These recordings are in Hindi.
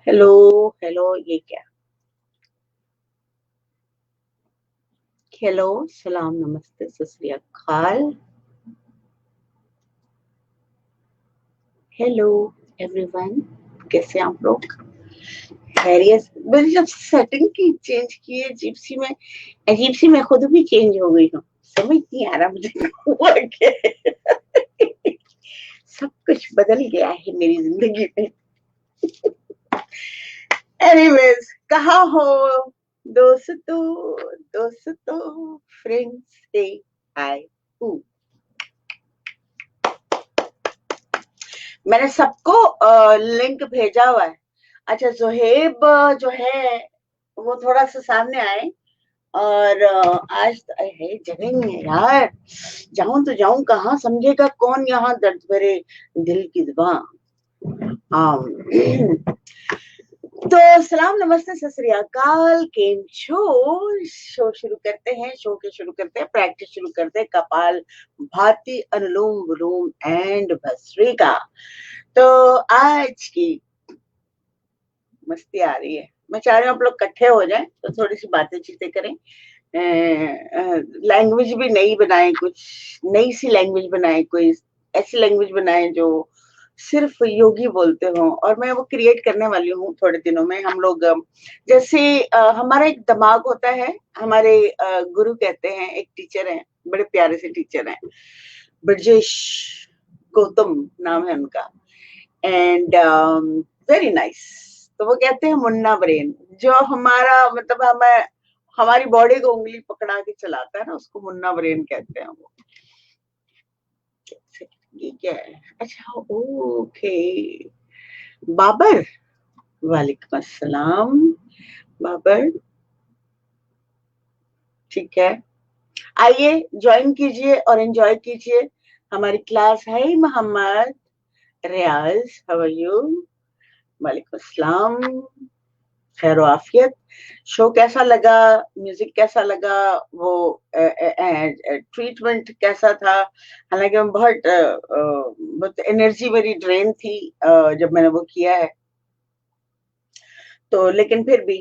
हेलो। हेलो, ये क्या? हेलो, सलाम, नमस्ते, सत श्री अकाल। हेलो एवरीवन, कैसे हैं आप लोग? खैरियत? मैंने जब सेटिंग की चेंज की है, अजीब सी मैं खुद भी चेंज हो गई हूँ। समझ नहीं आ रहा मुझे हुआ क्या है। सब कुछ बदल गया है मेरी जिंदगी में। एनीवेज, कहाँ हो दोस्तों? दोस्तों, फ्रेंड्स, से हाय। मैंने सबको लिंक भेजा हुआ है। अच्छा, जोहेब जो है वो थोड़ा सा सामने आए। और आज तो है जगह नहीं है यार। जाऊं तो जाऊं कहाँ, समझेगा कौन यहाँ दर्द भरे दिल की जुबान। तो सलाम, नमस्ते, सत श्री अकाल, केम छो। शो शुरू करते हैं, शो के शुरू करते हैं, प्रैक्टिस शुरू करते हैं कपाल भाती, अनुलोम विलोम एंड भस्त्रिका। तो आज की मस्ती आ रही है। मैं चाह रही हूँ आप लोग इकट्ठे हो जाएं तो थोड़ी सी बातें चीतें करें। लैंग्वेज भी नई बनाए, कुछ नई सी लैंग्वेज बनाए, कोई ऐसी लैंग्वेज बनाए जो सिर्फ योगी बोलते हो। और मैं वो क्रिएट करने वाली हूँ थोड़े दिनों में। हम लोग जैसे हमारा एक दिमाग होता है। हमारे गुरु कहते हैं, एक टीचर हैं, बड़े प्यारे से टीचर हैं, ब्रजेश गौतम नाम है उनका। And very nice. तो वो कहते हैं मुन्ना ब्रेन। जो हमारा मतलब हमें हमारी बॉडी को उंगली पकड़ा के चलाता है ना, उसको मुन्ना ब्रेन कहते हैं वो। ये क्या है? अच्छा, ओके। बाबर, वालेकुम अस्सलाम। बाबर, ठीक है, आइए ज्वाइन कीजिए और एंजॉय कीजिए हमारी क्लास। है मोहम्मद रियाज, हाउ आर यू? वालेकुम अस्सलाम, खैर आफियत। शो कैसा लगा? म्यूजिक कैसा लगा? वो ट्रीटमेंट कैसा था? हालांकि मैं बहुत एनर्जी मेरी ड्रेन थी जब मैंने वो किया है। तो लेकिन फिर भी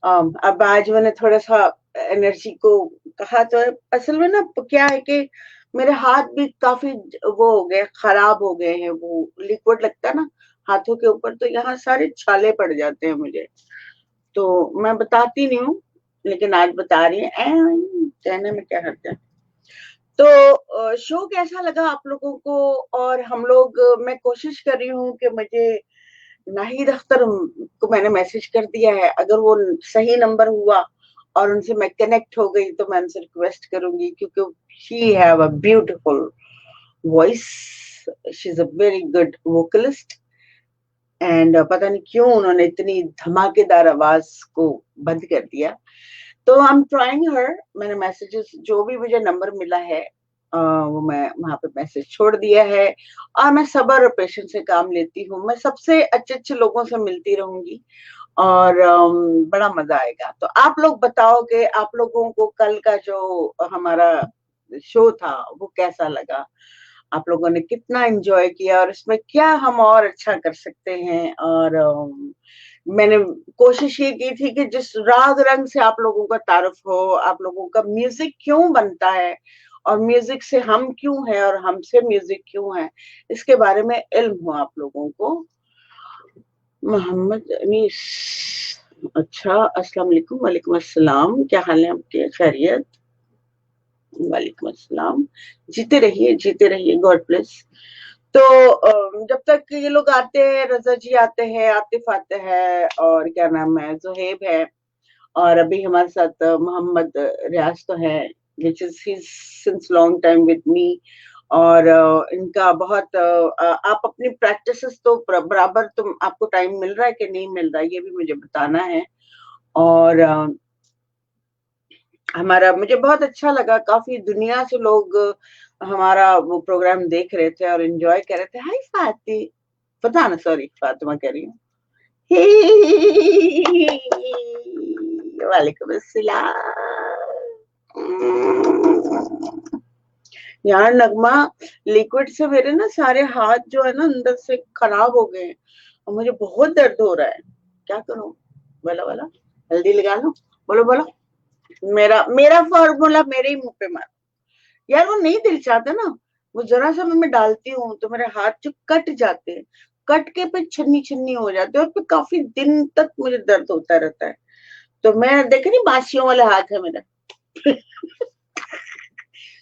अब आज मैंने थोड़ा सा एनर्जी को कहा। तो असल में ना क्या है कि मेरे हाथ भी काफी वो हो गए, खराब हो गए हैं। वो लिक्विड लगता है ना हाथों के ऊपर, तो यहाँ सारे छाले पड़ जाते हैं मुझे। तो मैं बताती नहीं हूँ, लेकिन आज बता रही है। कहने में क्या हर्ज है। तो शो कैसा लगा आप लोगों को? और हम लोग मैं कोशिश कर रही हूँ कि मुझे नाहिद अख्तर को मैंने मैसेज कर दिया है। अगर वो सही नंबर हुआ और उनसे मैं कनेक्ट हो गई तो मैं उनसे रिक्वेस्ट करूंगी, क्योंकि she have a beautiful voice, she is a very good vocalist. And पता नहीं क्यों उन्होंने इतनी धमाकेदार आवाज को बंद कर दिया। तो आई एम ट्राइंग हर। मैंने मैसेजेस जो भी मुझे नंबर मिला है वो मैं वहां पे मैसेज छोड़ दिया है। और मैं सब्र और पेशेंस से काम लेती हूँ। मैं सबसे अच्छे अच्छे लोगों से मिलती रहूंगी और बड़ा मजा आएगा। तो आप लोग बताओ कि आप लोगों को कल का जो हमारा शो था वो कैसा लगा? आप लोगों ने कितना एंजॉय किया और इसमें क्या हम और अच्छा कर सकते हैं? और मैंने कोशिश ये की थी कि जिस राग रंग से आप लोगों का तारुफ हो, आप लोगों का म्यूजिक क्यों बनता है और म्यूजिक से हम क्यों हैं और हमसे म्यूजिक क्यों है, इसके बारे में इल्म हो आप लोगों को। मोहम्मद अनीस, अच्छा, अस्सलाम वालेकुम। वालेकुम अस्सलाम, क्या हाल है आपके? खैरियत? वालेकुम अस्सलाम। जीते रहिए, जीते रहिए, गॉड ब्लेस। तो जब तक ये लोग आते हैं, रजा जी आते हैं, आतिफ आते हैं, और क्या नाम है, जोहेब है, और अभी हमारे साथ मोहम्मद रियाज तो है, which is his sins long time with me. और इनका बहुत आप अपनी प्रैक्टिसेस तो बराबर, तुम आपको टाइम मिल रहा है कि नहीं मिल रहा है, ये भी मुझे बताना है। और हमारा मुझे बहुत अच्छा लगा, काफी दुनिया से लोग हमारा वो प्रोग्राम देख रहे थे और एंजॉय कर रहे थे। हाय फाती, पता ना, सॉरी, फातिमा कह रही हूँ। वालेकुम अस्सलाम। यार नगमा, लिक्विड से मेरे ना सारे हाथ जो है ना अंदर से खराब हो गए। और मुझे बहुत दर्द हो रहा है, क्या करूं? बोला बोला, हल्दी लगा लो, बोलो बोलो। मेरा मेरा फॉर्मूला मेरे ही मुंह पे मार। यार वो नहीं दिल चाहता ना, वो जरा सा मैं डालती हूँ तो मेरे हाथ जो कट जाते हैं, कट के पे छन्नी छन्नी हो जाते हैं और फिर काफी दिन तक मुझे दर्द होता रहता है। तो मैं देखे नहीं, बासियों वाले हाथ है मेरा।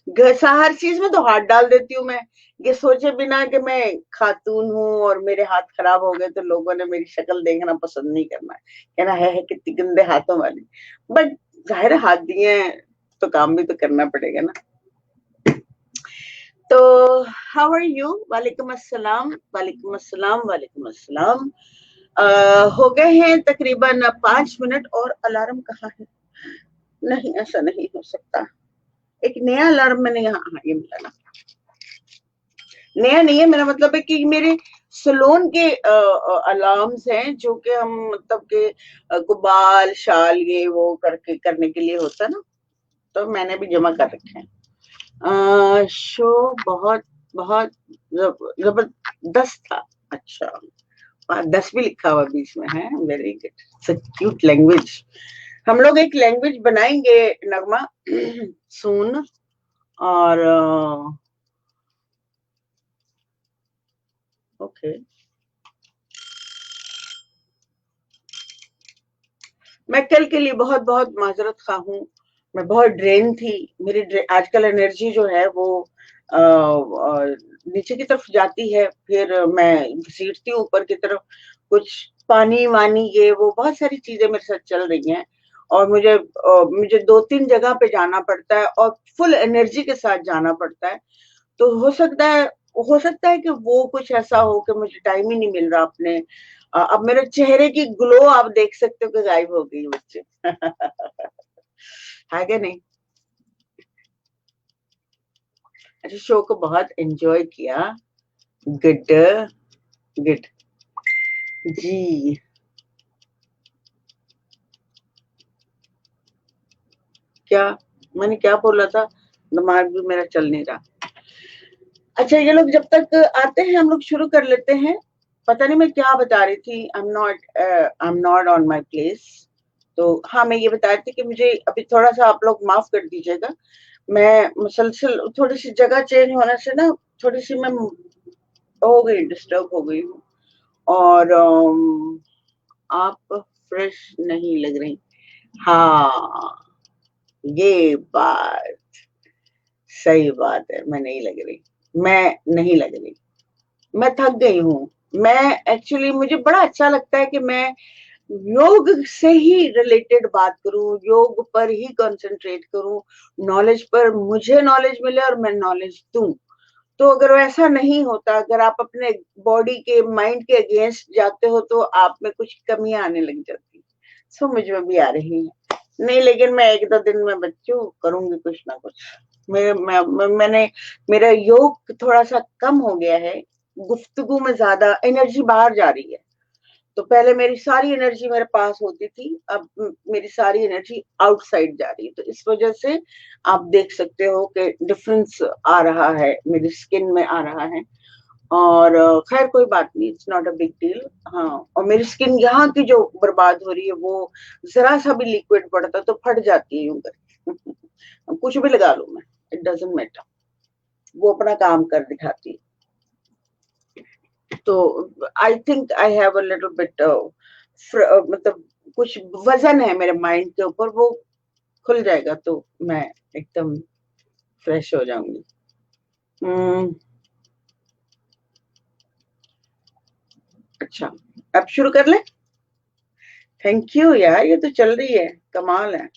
घसा हर चीज में तो हाथ डाल देती हूँ मैं, ये सोचे बिना कि मैं खातून हूँ और मेरे हाथ खराब हो गए तो लोगों ने मेरी शक्ल देखना पसंद नहीं करना, कहना है कितनी गंदे हाथों वाली। बट जाहिर है, हाथ दिए हैं तो काम भी तो करना पड़ेगा ना। तो हाउ आर यू? वालेकुम अस्सलाम, वालेकुम अस्सलाम, वालेकुम अस्सलाम। हो गए हैं तकरीबन 5 मिनट और अलार्म कहाँ है? नहीं, ऐसा नहीं हो सकता। एक नया अलार्म मैंने यहाँ, हाँ ये मिला ना। नया नहीं है, मेरा मतलब है कि मेरे सलोन के अलार्म्स हैं जो कि हम मतलब के गुबाल शाल ये वो करके करने के लिए होता है ना, तो मैंने भी जमा कर रखे हैं। शो बहुत बहुत जबरदस्त था। अच्छा, 10 भी लिखा हुआ बीच में है, वेरी गुड, क्यूट लैंग्वेज। हम लोग एक लैंग्वेज बनाएंगे नगमा सून। और ओके, मैं कल के लिए बहुत बहुत माजरत खा हूँ। मैं बहुत ड्रेन थी। आजकल एनर्जी जो है वो नीचे की तरफ जाती है, फिर मैं घसीटती हूँ ऊपर की तरफ। कुछ पानी वानी ये वो बहुत सारी चीजें मेरे साथ चल रही हैं, और मुझे 2-3 जगह पे जाना पड़ता है और फुल एनर्जी के साथ जाना पड़ता है। तो हो सकता है कि वो कुछ ऐसा हो कि मुझे टाइम ही नहीं मिल रहा अपने। अब मेरे चेहरे की ग्लो आप देख सकते हो कि गायब हो गई बच्चे। है कि नहीं? अच्छा, शो को बहुत एंजॉय किया। गुड, गुड जी। क्या मैंने क्या बोला था? दिमाग भी मेरा चल नहीं रहा। अच्छा, ये लोग जब तक आते हैं हम लोग शुरू कर लेते हैं। पता नहीं मैं क्या बता रही थी। I am not on my place. तो हाँ, मैं ये बता रही थी कि मुझे अभी थोड़ा सा आप लोग माफ कर दीजिएगा। मैं मुसलसल थोड़ी सी जगह चेंज होने से ना, थोड़ी सी मैं हो गई, डिस्टर्ब हो गई हूँ। और आप फ्रेश नहीं लग रही। हाँ, ये बात सही बात है, मैं नहीं लग रही। मैं नहीं लग रही, मैं थक गई हूँ। मैं एक्चुअली मुझे बड़ा अच्छा लगता है कि मैं योग से ही रिलेटेड बात करूं, योग पर ही कंसंट्रेट करूं, नॉलेज पर मुझे नॉलेज मिले और मैं नॉलेज दूं। तो अगर वैसा नहीं होता, अगर आप अपने बॉडी के माइंड के अगेंस्ट जाते हो तो आप में कुछ कमियां आने लग जाती। सो मुझ में भी आ रही है। नहीं, लेकिन मैं 1-2 दिन में बच्चों करूंगी कुछ ना कुछ। मैंने मेरा योग थोड़ा सा कम हो गया है। गुफ्तगू में ज्यादा एनर्जी बाहर जा रही है। तो पहले मेरी सारी एनर्जी मेरे पास होती थी, अब मेरी सारी एनर्जी आउटसाइड जा रही है। तो इस वजह से आप देख सकते हो कि डिफरेंस आ रहा है, मेरी स्किन में आ रहा है। और खैर कोई बात नहीं, it's not a big deal. हाँ, और मेरी स्किन यहाँ की जो बर्बाद हो रही है, वो जरा सा भी लिक्विड पड़ता तो फट जाती है यूं करके। कुछ भी लगा लूं मैं, इट डजेंट मैटर, वो अपना काम कर दिखाती है। तो I think I have a little bit, मतलब कुछ वजन है मेरे माइंड के ऊपर, वो खुल जाएगा तो मैं एकदम फ्रेश हो जाऊंगी। हम्म, अच्छा, अब शुरू कर ले। थैंक यू यार, ये तो चल रही है, कमाल है।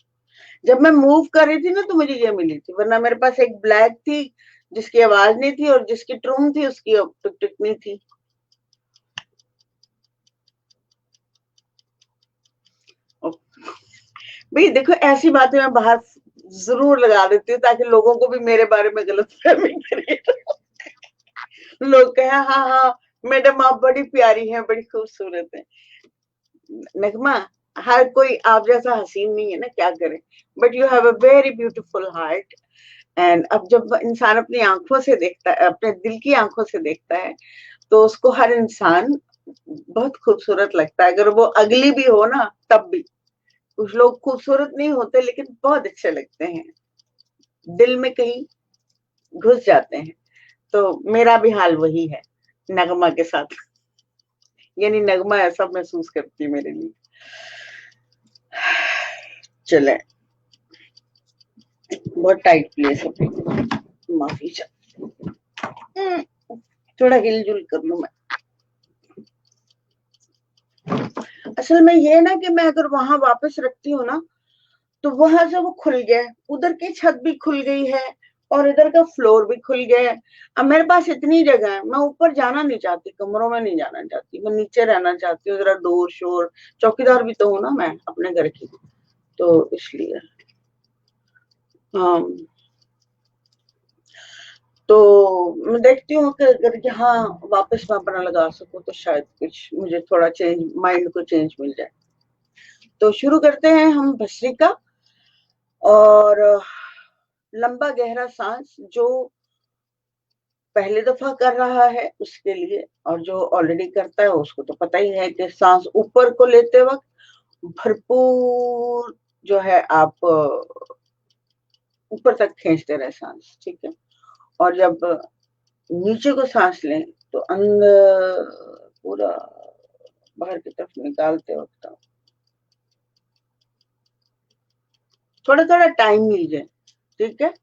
जब मैं मूव कर रही थी ना तो मुझे ये मिली थी, वरना मेरे पास एक ब्लैक थी जिसकी आवाज नहीं थी, और जिसकी ट्रूम थी उसकी टिक टिक नहीं थी। भाई देखो, ऐसी बातें मैं बाहर जरूर लगा देती हूँ ताकि लोगों को भी मेरे बारे में गलत फहमी करे। लोग कहे हाँ हाँ, मैडम आप बड़ी प्यारी हैं, बड़ी खूबसूरत हैं। नगमा, हर कोई आप जैसा हसीन नहीं है ना, क्या करे। But you have a very beautiful heart. And अब जब इंसान अपनी आंखों से देखता है, अपने दिल की आंखों से देखता है, तो उसको हर इंसान बहुत खूबसूरत लगता है, अगर वो अगली भी हो ना तब भी। कुछ लोग खूबसूरत नहीं होते लेकिन बहुत अच्छे लगते हैं, दिल में कहीं घुस जाते हैं। तो मेरा भी हाल वही है नगमा के साथ, यानी नगमा ऐसा महसूस करती है मेरे लिए। चले, बहुत टाइट प्लेस है, माफी चाह, थोड़ा हिलजुल कर लूं मैं। असल में ये ना कि मैं अगर वहां वापस रखती हूँ ना, तो वहां से वो खुल गया, उधर की छत भी खुल गई है और इधर का फ्लोर भी खुल गया है। अब मेरे पास इतनी जगह है, मैं ऊपर जाना नहीं चाहती, कमरों में नहीं जाना चाहती, मैं नीचे रहना चाहती हूँ, जरा डोर शोर, चौकीदार भी तो हूँ ना मैं अपने घर की, तो इसलिए। हाँ, तो मैं देखती हूँ कि अगर यहाँ वापस मैं अपना लगा सकूँ तो शायद कुछ मुझे थोड़ा चेंज, माइंड को चेंज मिल जाए। तो शुरू करते हैं हम भस्त्रिका, और लंबा गहरा सांस जो पहली दफा कर रहा है उसके लिए, और जो ऑलरेडी करता है उसको तो पता ही है कि सांस ऊपर को लेते वक्त भरपूर जो है आप ऊपर तक खींचते रहे सांस, ठीक है। और जब नीचे को सांस लें तो अंदर पूरा बाहर की तरफ निकालते वक्त थोड़ा थोड़ा टाइम लीजिए, ठीक है।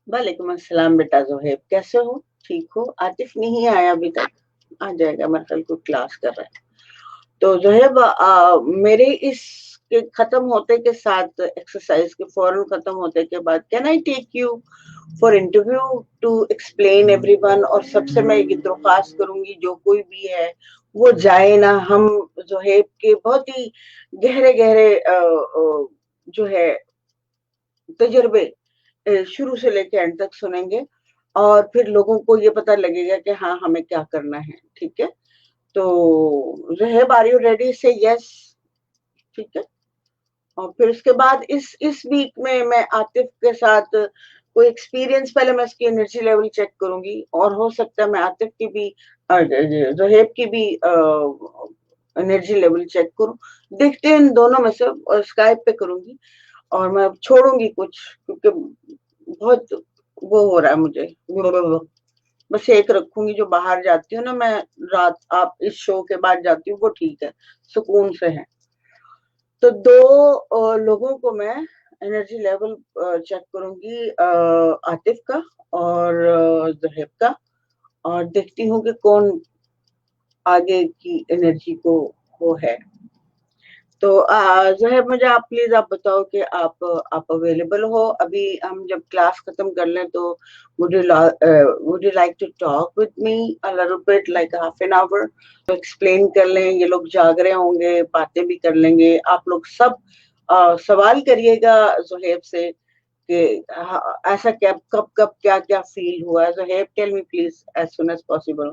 वालेकुम अस्सलाम बेटा जोहेब, कैसे हो? ठीक हो? आतिफ नहीं आया अभी तक, आ जाएगा, मैं कल को क्लास कर रहा है। तो जोहेब, मेरे इस के खत्म होते के साथ, एक्सरसाइज के फौरन खत्म होते के बाद, can I take you for interview to explain everyone, और सबसे मैं ये दरख्वास्त करूंगी जो कोई भी है वो जाए ना, हम जोहेब के बहुत ही गहरे गहरे जो है तजुर्बे शुरू से लेके एंड तक सुनेंगे, और फिर लोगों को ये पता लगेगा कि हाँ हमें क्या करना है, ठीक है। तो रहब, आर यू रेडी से यस? ठीक है। और फिर उसके बाद इस वीक में मैं आतिफ के साथ कोई एक्सपीरियंस, पहले मैं इसकी एनर्जी लेवल चेक करूंगी, और हो सकता है मैं आतिफ की भी रहब की भी एनर्जी लेवल चेक करूं। देखते हैं इन दोनों में से, स्काइप पे करूंगी, और मैं छोड़ूंगी कुछ, क्योंकि बहुत वो हो रहा है मुझे, बस एक रखूंगी जो बाहर जाती हूँ ना मैं, रात आप इस शो के बाद जाती हूँ वो ठीक है, सुकून से है। तो दो लोगों को मैं एनर्जी लेवल चेक करूंगी, आतिफ का और जहेब का, और देखती हूँ कि कौन आगे की एनर्जी को वो है। तो ज़ोहैब, मुझे आप प्लीज आप बताओ कि आप अवेलेबल हो अभी? हम जब क्लास खत्म कर लें तो would you like to talk with me a little bit, like half an hour, तो एक्सप्लेन कर लें, ये लोग जाग रहे होंगे, बातें भी कर लेंगे, आप लोग सब सवाल करिएगा ज़ोहैब से कि ऐसा क्या, कब कब क्या क्या फील हुआ है। Zohaib, tell me please as soon as possible.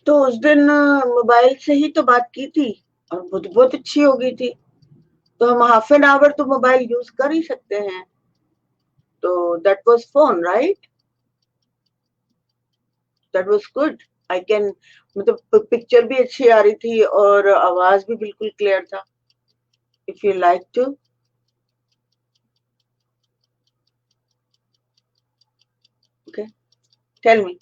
तो उस दिन मोबाइल से ही तो बात की थी और बहुत बहुत अच्छी हो गई थी। तो हम हाफ एन आवर तो मोबाइल यूज कर ही सकते हैं। तो that was phone right, that was good. I can, मतलब पिक्चर भी अच्छी आ रही थी और आवाज भी बिल्कुल क्लियर था। If you like to, okay, tell me.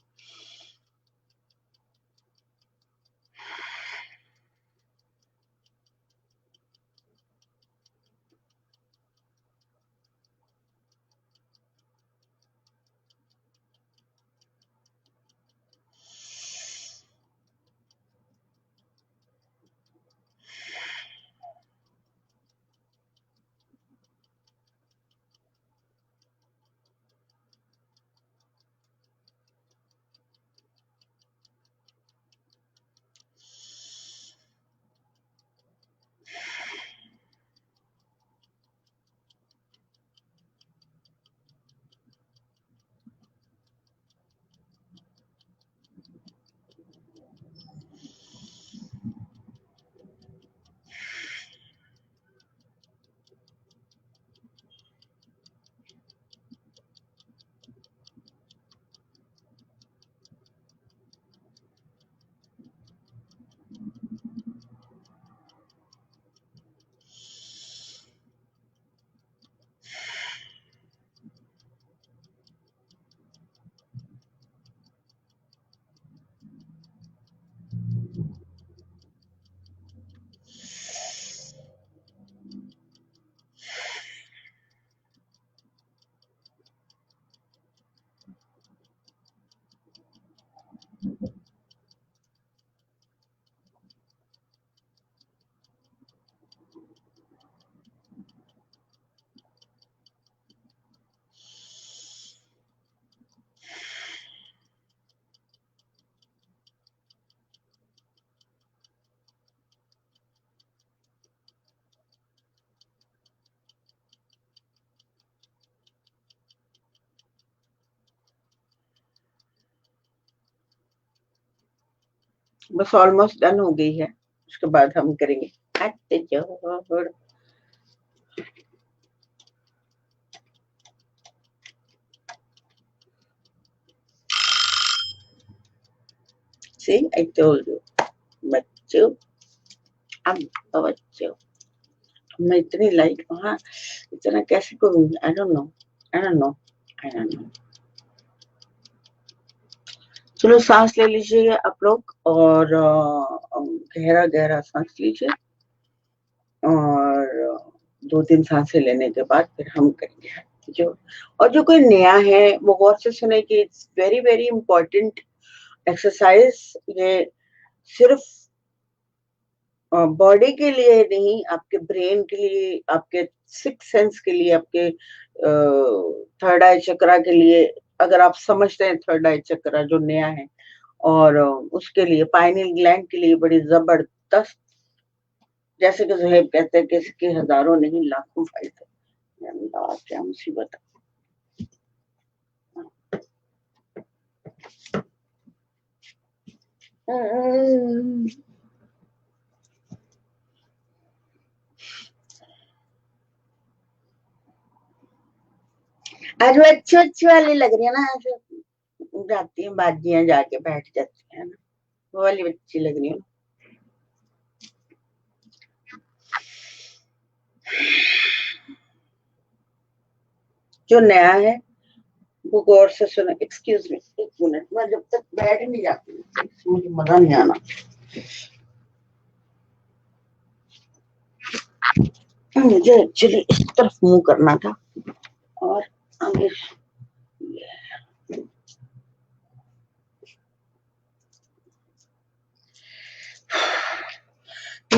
बस ऑलमोस्ट डन हो गई है, उसके बाद हम करेंगे जोड़। See, I told you, बच्चों, अब बच्चों, मैं इतनी लाइट वहां इतना कैसे करूंगी? I don't know, I don't know, I don't know. चलो सांस ले लीजिए आप लोग और गहरा गहरा सांस लीजिए और दो तीन सांसें लेने के बाद फिर हम करेंगे जो। और जो कोई नया है वो गौर से सुने कि it's very very important exercise. ये सिर्फ बॉडी के लिए नहीं, आपके ब्रेन के लिए, आपके सिक्स सेंस के लिए, आपके थर्ड आई चक्रा के लिए, अगर आप समझते हैं थर्ड आई चक्रा जो नया है, और उसके लिए पाइनियल ग्लैंड के लिए बड़ी जबरदस्त। जैसे कि जुहेब कहते हैं कि इसके हजारों नहीं लाखों फायदे। अल्लाह क्या मुसीबत है। आज वो अच्छी अच्छी वाली लग रही है ना, ऐसे जाती हैं बाजियां जाके बैठ जाती है ना, वो वाली अच्छी लग रही है। जो नया है वो गौर से सुनो। एक्सक्यूज मी, एक मिनट, मैं जब तक बैठ नहीं जाती मुझे मजा नहीं आना। मुझे एक्चुअली इस तरफ मुंह करना था और आगे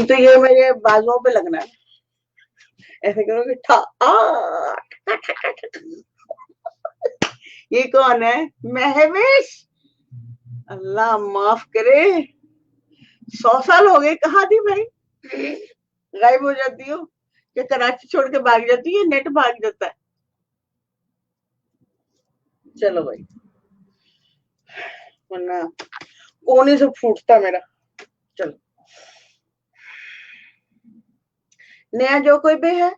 तो ये मेरे बाजुओं पे लगना है। ऐसे करोगे ठा आ, ये कौन है? महवेश। अल्लाह माफ करे, 100 साल हो गए, कहाँ थी भाई? गायब हो जाती हो कि कराची छोड़ के भाग जाती है, नेट भाग जाता है? चलो भाई, वरना कोने से फूटता मेरा। चलो, नया जो कोई भी है।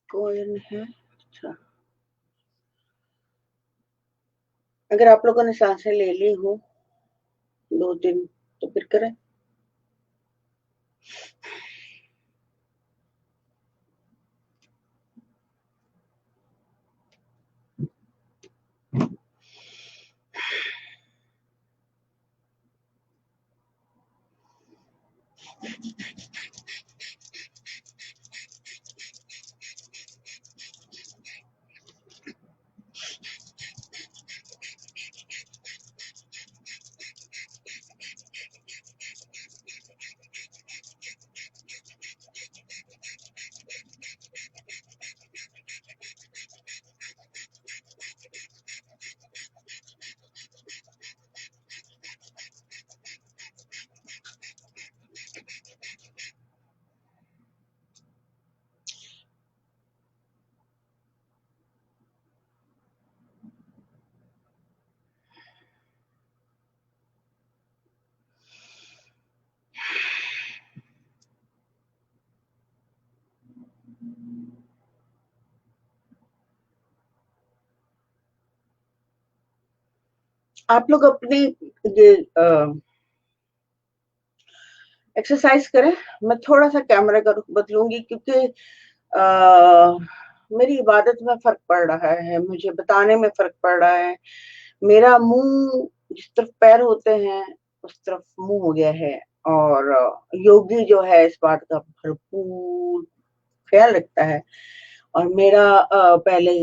कोइन है। अच्छा, अगर आप लोगों ने सांसें ले ली हो 2-3, तो फिर करें। आप लोग अपनी ये एक्सरसाइज करें। मैं थोड़ा सा कैमरा का रुख बदलूंगी, क्योंकि मेरी इबादत में फर्क पड़ रहा है, मुझे बताने में फर्क पड़ रहा है। मेरा मुंह जिस तरफ पैर होते हैं उस तरफ मुंह हो गया है, और योगी जो है इस बात का भरपूर ख्याल रखता है। और मेरा पहले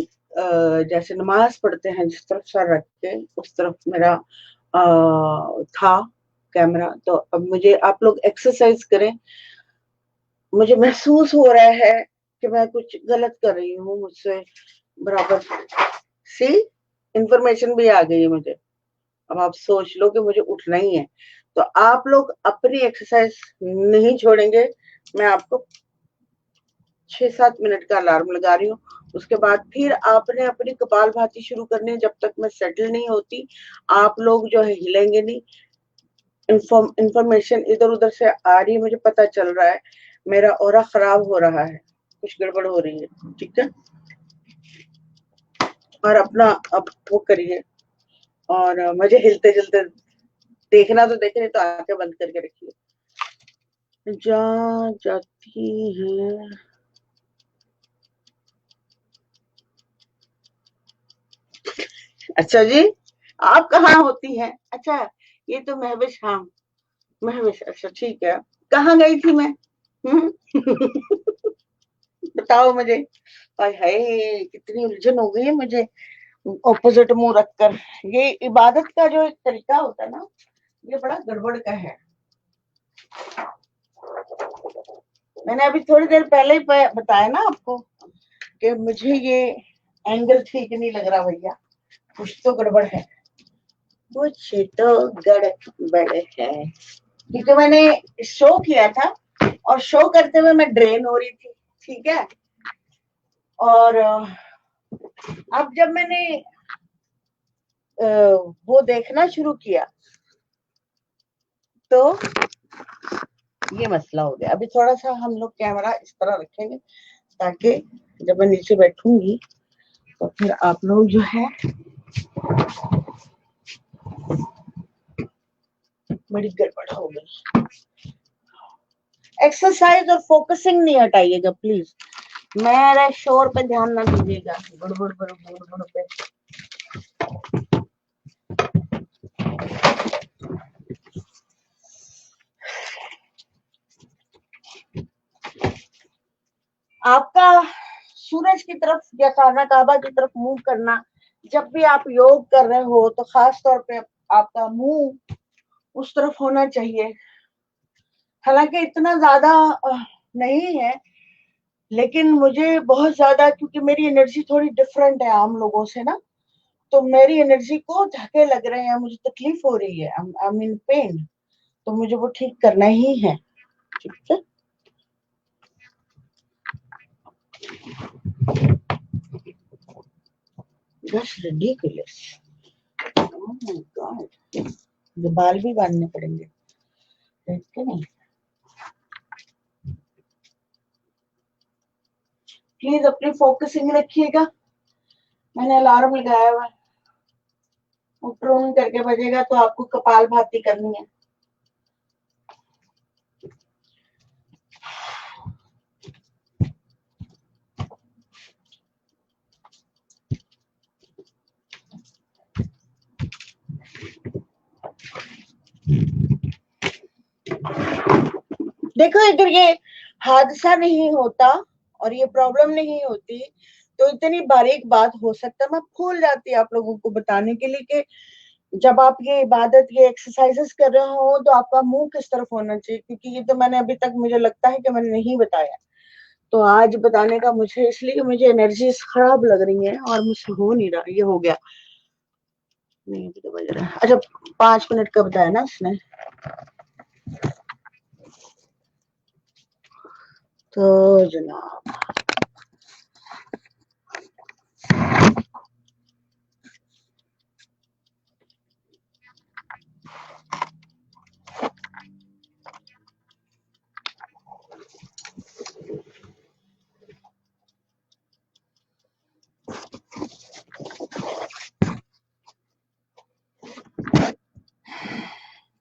जैसे नमाज पढ़ते हैं जिस तरफ सर रख के, उस तरफ मेरा था कैमरा। तो अब मुझे आप लोग एक्सरसाइज करें। मुझे महसूस हो रहा है कि मैं कुछ गलत कर रही हूँ मुझसे बराबर। सी, इंफॉर्मेशन भी आ गई है मुझे। अब आप सोच लो कि मुझे उठना ही है, तो आप लोग अपनी एक्सरसाइज नहीं छोड़ेंगे। मैं आपको 6-7 मिनट का अलार्म लगा रही हूँ। उसके बाद फिर आपने अपनी कपालभाति शुरू करनी है। जब तक मैं सेटल नहीं होती, आप लोग जो है हिलेंगे नहीं। इंफॉर्मेशन इधर उधर से आ रही है, मुझे पता चल रहा है मेरा ऑरा खराब हो रहा है, कुछ गड़बड़ हो रही है। ठीक है, और अपना अब वो करिए, और मुझे हिलते जुलते देखना तो देखे, नहीं तो आंखें बंद करके रखिए। जा जाती है। अच्छा जी, आप कहाँ होती हैं? अच्छा, ये तो महविश, हाँ महविश, अच्छा ठीक है। कहाँ गई थी मैं? हम्म बताओ मुझे। हाय हाय, कितनी उलझन हो गई है मुझे ऑपोजिट मुंह रखकर। ये इबादत का जो एक तरीका होता है ना, ये बड़ा गड़बड़ का है। मैंने अभी थोड़ी देर पहले ही बताया ना आपको कि मुझे ये एंगल ठीक नहीं लग रहा भैया, कुछ तो गड़बड़ है, कुछ तो गड़बड़ है। क्योंकि मैंने शो किया था और शो करते हुए मैं ड्रेन हो रही थी, ठीक है। और अब जब मैंने वो देखना शुरू किया तो ये मसला हो गया। अभी थोड़ा सा हम लोग कैमरा इस तरह रखेंगे ताकि जब मैं नीचे बैठूंगी तो फिर आप लोग जो है बड़ी गड़बड़ हो गई। एक्सरसाइज और फोकसिंग नहीं हटाइएगा प्लीज, मेरे शोर पे ध्यान ना दीजिएगा, गड़बड़ गड़बड़ पे। आपका सूरज की तरफ या खाना काबा की तरफ मुंह करना, जब भी आप योग कर रहे हो तो खास तौर पे आपका मुंह उस तरफ होना चाहिए। हालांकि इतना ज्यादा नहीं है, लेकिन मुझे बहुत ज्यादा, क्योंकि मेरी एनर्जी थोड़ी डिफरेंट है आम लोगों से ना, तो मेरी एनर्जी को धक्के लग रहे हैं, मुझे तकलीफ हो रही है, आई एम इन पेन, तो मुझे वो ठीक करना ही है, ठीक है। That's ridiculous. Oh my God. ये बाल भी बांधने पड़ेंगे, देखते नहीं। प्लीज अपनी फोकसिंग रखिएगा। मैंने अलार्म लगाया हुआ है, वो ट्रोन करके बजेगा तो आपको कपालभाति करनी है। देखो अगर ये हादसा नहीं होता और ये प्रॉब्लम नहीं होती तो इतनी बारीक बात हो सकता मैं भूल जाती आप लोगों को बताने के लिए कि जब आप ये इबादत, ये एक्सरसाइजेस कर रहे हो तो आपका मुंह किस तरफ होना चाहिए, क्योंकि ये तो मैंने अभी तक, मुझे लगता है कि मैंने नहीं बताया। तो आज बताने का मुझे इसलिए मुझे एनर्जी खराब लग रही है और मुझसे हो नहीं रहा। ये हो गया नहीं, अभी तो बज रहा है। अच्छा 5 मिनट का बताया ना उसने, तो जनाब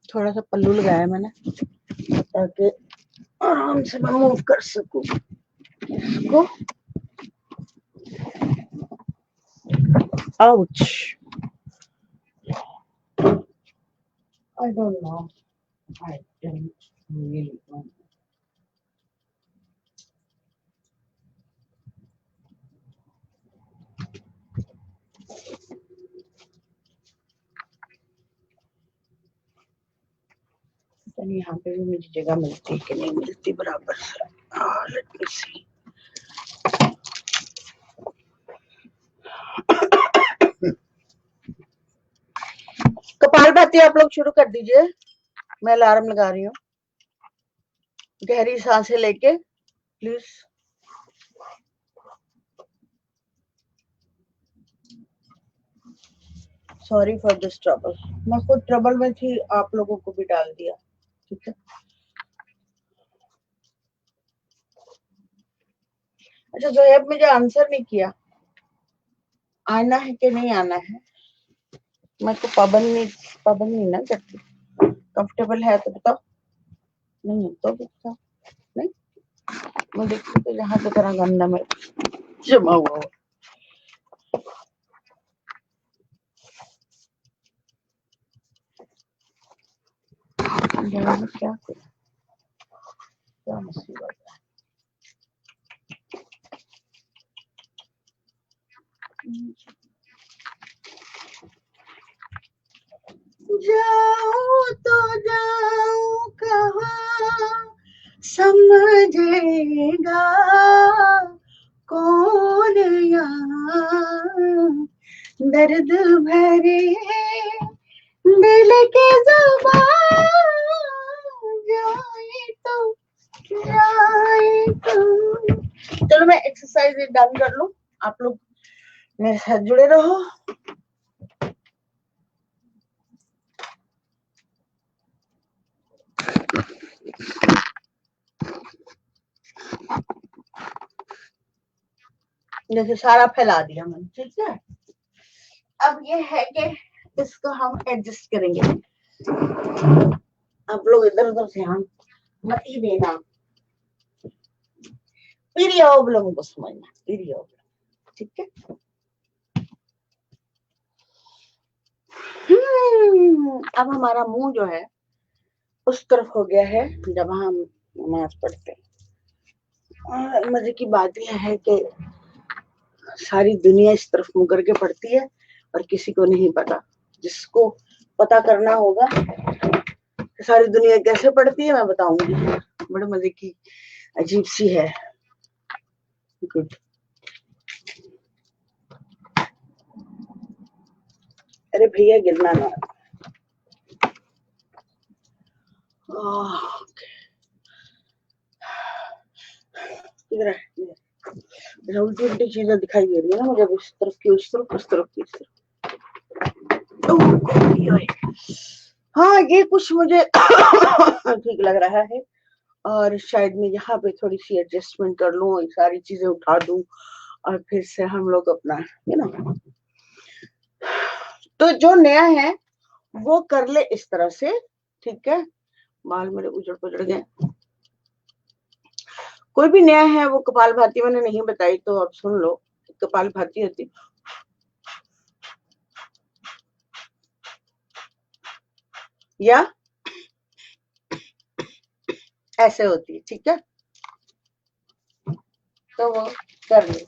थोड़ा सा पल्लू लगाया मैंने ताकि आराम से मैं मूव कर सकूं इसको। Ouch, I don't know, I don't really know. यहाँ पे भी मुझे जगह मिलती है कि नहीं मिलती बराबर से। लेट मी सी। कपालभाति आप लोग शुरू कर दीजिए, मैं अलार्म लगा रही हूँ। गहरी सांसें लेके please. Sorry for this trouble, मैं खुद ट्रबल में थी, आप लोगों को भी डाल दिया, ठीक है। अच्छा जोएब मुझे आंसर नहीं किया, आना है कि नहीं आना है। मैं तो पाबंद नहीं ना करती। कंफर्टेबल है तो बताओ, नहीं है तो बताओ। नहीं मैं देखती तो यहाँ की तरह गंदा में जमा हुआ हो। क्या क्या मुसीबत है। जाओ तो जाओ कहाँ समझेगा कौन यहाँ, दर्द भरे दिल के ज़ुबान जाए तो चलो मैं एक्सरसाइज डन कर लूं, आप लोग मेरे साथ जुड़े रहो। जैसे सारा फैला दिया मैंने, ठीक है। अब ये है कि इसको हम एडजस्ट करेंगे। आप लोग इधर उधर ध्यान मत ही देना, पीरियड लोगों को समझना, पीरियड, ठीक है। अब हमारा मुंह जो है उस तरफ हो गया है जब हम नमाज पढ़ते हैं। और मजे की बात यह है कि सारी दुनिया इस तरफ मुंह करके पढ़ती है और किसी को नहीं पता। जिसको पता करना होगा कि सारी दुनिया कैसे पढ़ती है, मैं बताऊंगी, बड़े मजे की अजीब सी है। गुड। अरे भैया गिरना ना। उल्टी उल्टी चीजें दिखाई दे रही है ना मुझे, इस तरफ की उस तरफ, उस तरफ की इस तरफ। हाँ ये कुछ मुझे ठीक लग रहा है, और शायद मैं यहाँ पे थोड़ी सी एडजस्टमेंट कर लूँ, सारी चीजें उठा दूं और फिर से हम लोग अपना तो जो नया है वो कर ले इस तरह से, ठीक है। बाल मेरे उजड़ पुजड़ गए। कोई भी नया है वो कपाल भाती मैंने नहीं बताई तो अब सुन लो। कपाल भाती होती या ऐसे होती है, ठीक है, तो वो कर ले।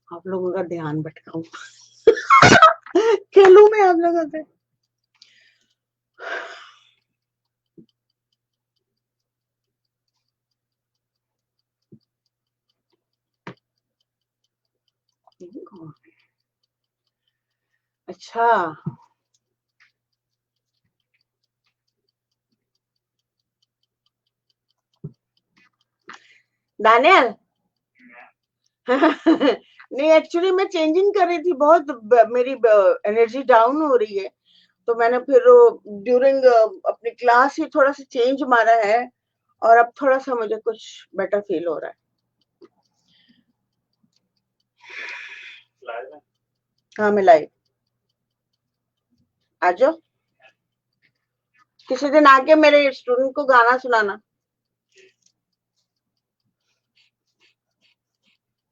आप लोगों का ध्यान भटकाऊं खेलूं मैं आप लोगों से। अच्छा दानियल नहीं एक्चुअली मैं चेंजिंग कर रही थी, बहुत मेरी एनर्जी डाउन हो रही है, तो मैंने फिर ड्यूरिंग अपनी क्लास ही थोड़ा सा चेंज मारा है, और अब थोड़ा सा मुझे कुछ बेटर फील हो रहा है। हाँ मैं लाइव आ जाओ, किसी दिन आके मेरे स्टूडेंट को गाना सुनाना।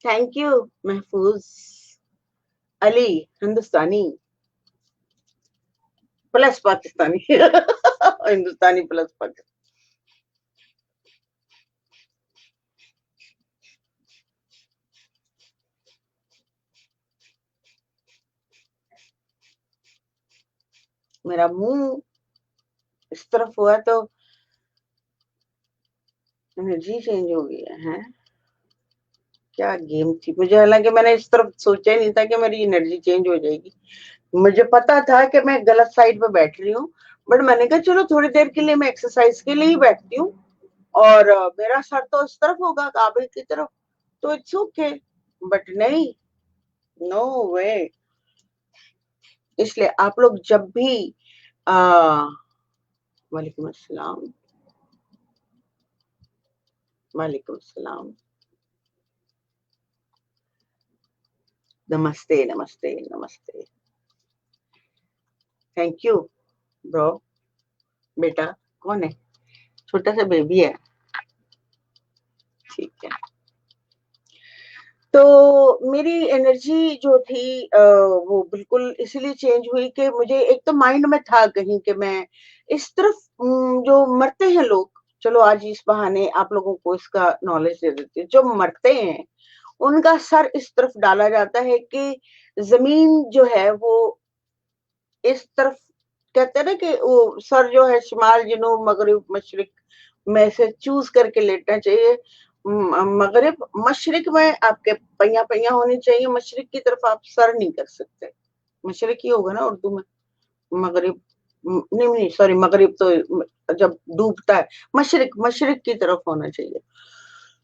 थैंक यू महफूज अली, हिंदुस्तानी प्लस पाकिस्तानी हिंदुस्तानी प्लस पाकिस्तानी। मेरा मुंह इस तरफ हुआ तो एनर्जी चेंज हो गई है। क्या गेम थी, मुझे हालांकि मैंने इस तरफ सोचा ही नहीं था कि मेरी एनर्जी चेंज हो जाएगी। मुझे पता था कि मैं गलत साइड पे बैठ रही हूँ, बट मैंने कहा चलो थोड़ी देर के लिए मैं एक्सरसाइज के लिए ही बैठती हूँ, और मेरा सर तो इस तरफ होगा काबिल की तरफ, तो इट्स ओके, बट नहीं, नो वे। इसलिए आप लोग जब भी आ वालेकुम अस्सलाम, वालेकुम अस्सलाम, नमस्ते नमस्ते नमस्ते, थैंक यू ब्रो। बेटा कौन है, छोटा सा बेबी है, ठीक है। तो मेरी एनर्जी जो थी वो बिल्कुल इसीलिए चेंज हुई कि मुझे एक तो माइंड में था कहीं कि मैं इस तरफ जो मरते हैं लोग, चलो आज इस बहाने आप लोगों को इसका नॉलेज दे देती हूँ, जो मरते हैं उनका सर इस तरफ डाला जाता है कि जमीन जो है वो इस तरफ, कहते हैं ना कि वो सर जो है शिमाल जनूब मगरिब मशरिक में से चूज करके लेटना चाहिए। मगरिब मशरिक में आपके पहिया पहिया होनी चाहिए, मशरिक की तरफ आप सर नहीं कर सकते, मशरिक ही होगा ना उर्दू में, मगरिब नहीं नहीं सॉरी, मगरिब तो जब डूबता है, मशरिक मशरिक की तरफ होना चाहिए।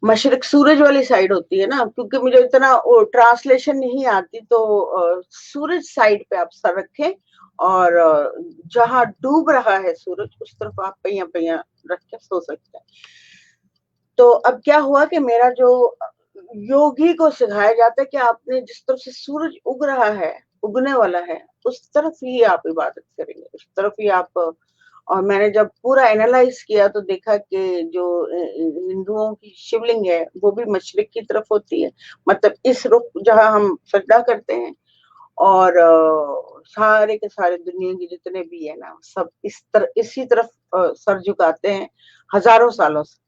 मशरिक सूरज वाली साइड होती है ना, क्योंकि मुझे इतना ट्रांसलेशन नहीं आती, तो सूरज साइड पे आप सर रखें, और जहां डूब रहा है सूरज उस तरफ आप पहिया पहिया रख के सो सकते हैं। तो अब क्या हुआ कि मेरा जो योगी को सिखाया जाता है कि आपने जिस तरफ से सूरज उग रहा है, उगने वाला है, उस तरफ ही आप इबादत करेंगे, उस तरफ ही आप। और मैंने जब पूरा एनालाइज किया तो देखा कि जो हिंदुओं की शिवलिंग है वो भी मशरिक की तरफ होती है, मतलब इस रुख जहां हम सजदा करते हैं। और सारे के सारे दुनिया के जितने भी है ना, सब इसी तरफ सर झुकाते हैं हजारों सालों से,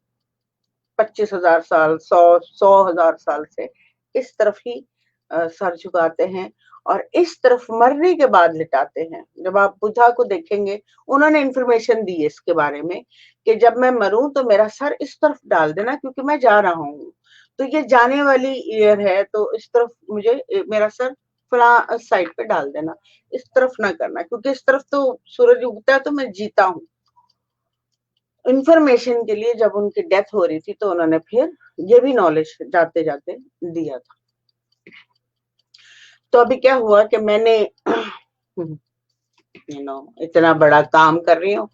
25,000 साल, 100,000 साल से इस तरफ ही सर झुकाते हैं, और इस तरफ मरने के बाद लिटाते हैं। जब आप बुद्धा को देखेंगे, उन्होंने इंफॉर्मेशन दी है इसके बारे में कि जब मैं मरूं तो मेरा सर इस तरफ डाल देना, क्योंकि मैं जा रहा हूँ, तो ये जाने वाली ईयर है, तो इस तरफ मुझे मेरा सर फला साइड पे डाल देना, इस तरफ ना करना, क्योंकि इस तरफ तो सूरज उगता है तो मैं जीता हूँ। इंफॉर्मेशन के लिए जब उनकी डेथ हो रही थी तो उन्होंने फिर ये भी नॉलेज जाते जाते दिया था। तो अभी क्या हुआ कि मैंने इतना बड़ा काम कर रही हूँ,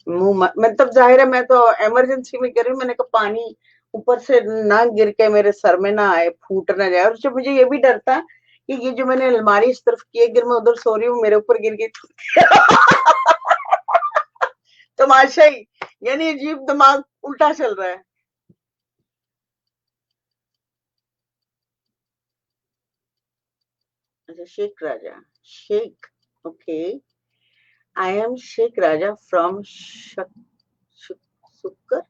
मुंह मतलब जाहिर है मैं तो इमरजेंसी में कर रही हूँ, मैंने कहा पानी ऊपर से ना गिर के मेरे सर में ना आए, फूट ना जाए। और मुझे ये भी डर था कि ये जो मैंने अलमारी इस तरफ की है, गिर मैं उधर सो रही हूँ, मेरे ऊपर गिर गई तमाशा ही, यानी अजीब दिमाग उल्टा चल रहा है। अच्छा, Sheikh Raja, Sheikh, okay. I am Sheikh Raja from Sukkur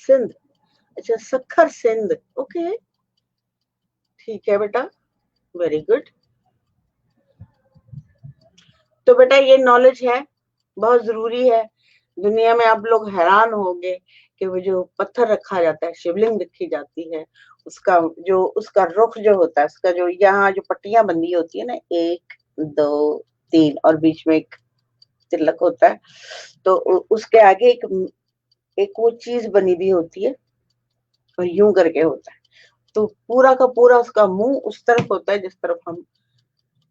Sindh. अच्छा, सखर सिंध, ओके, ठीक है बेटा, वेरी गुड। तो बेटा ये नॉलेज है, बहुत जरूरी है। दुनिया में आप लोग हैरान होंगे कि वो जो पत्थर रखा जाता है, शिवलिंग रखी जाती है, उसका जो उसका रुख जो होता है, उसका जो यहाँ जो पट्टियां बंधी होती है ना, 1 2 3, और बीच में एक तिलक होता है, तो उसके आगे एक वो चीज बनी हुई होती है, और यूं करके होता है। तो पूरा का पूरा उसका मुंह उस तरफ होता है जिस तरफ हम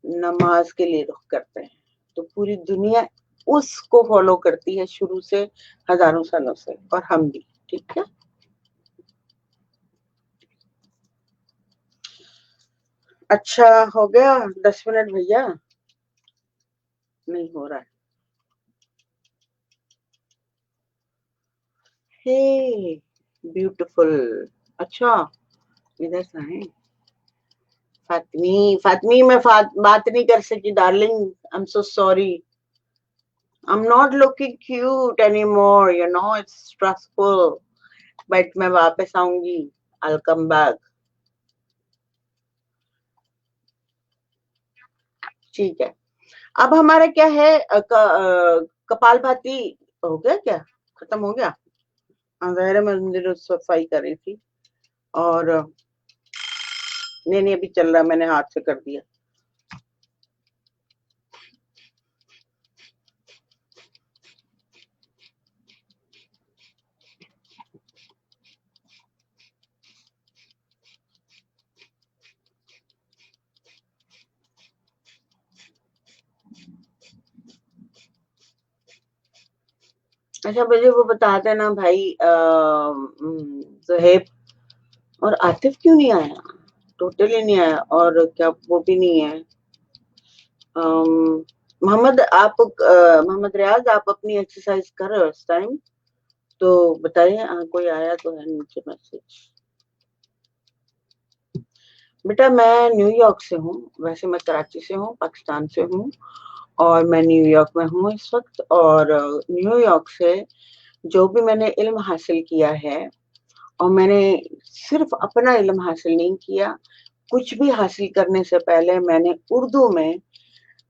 नमाज के लिए रुख करते हैं। तो पूरी दुनिया उसको फॉलो करती है शुरू से, हजारों सालों से, और हम भी, ठीक है। अच्छा, हो गया 10 मिनट भैया? नहीं हो रहा है? Hey beautiful. अच्छा, इधर से है फातमी। फातमी मैं बात नहीं कर सकी darling, I am so sorry. I'm not looking cute anymore, you know, it's stressful. But मैं वापस आऊंगी, I'll come back. ठीक है। अब हमारा क्या है, कपालभाति हो गया क्या? खत्म हो गया? ज़ाहिर है मैं मंदिर सफाई कर रही थी, और नहीं नहीं अभी चल रहा, मैंने हाथ से कर दिया। अच्छा, मुझे वो बता देना भाई, जुहेब और आतिफ क्यों नहीं आया? टोटली नहीं आया, और क्या वो भी नहीं है? मोहम्मद, आप मोहम्मद रियाज, आप अपनी एक्सरसाइज कर रहे हो इस टाइम? तो बताइए, कोई आया तो है नीचे मैसेज? बेटा मैं न्यूयॉर्क से हूँ, वैसे मैं कराची से हूँ, पाकिस्तान से हूँ, और मैं न्यूयॉर्क में हूँ इस वक्त। और न्यूयॉर्क से जो भी मैंने इल्म हासिल किया है, और मैंने सिर्फ अपना इल्म हासिल नहीं किया, कुछ भी हासिल करने से पहले मैंने उर्दू में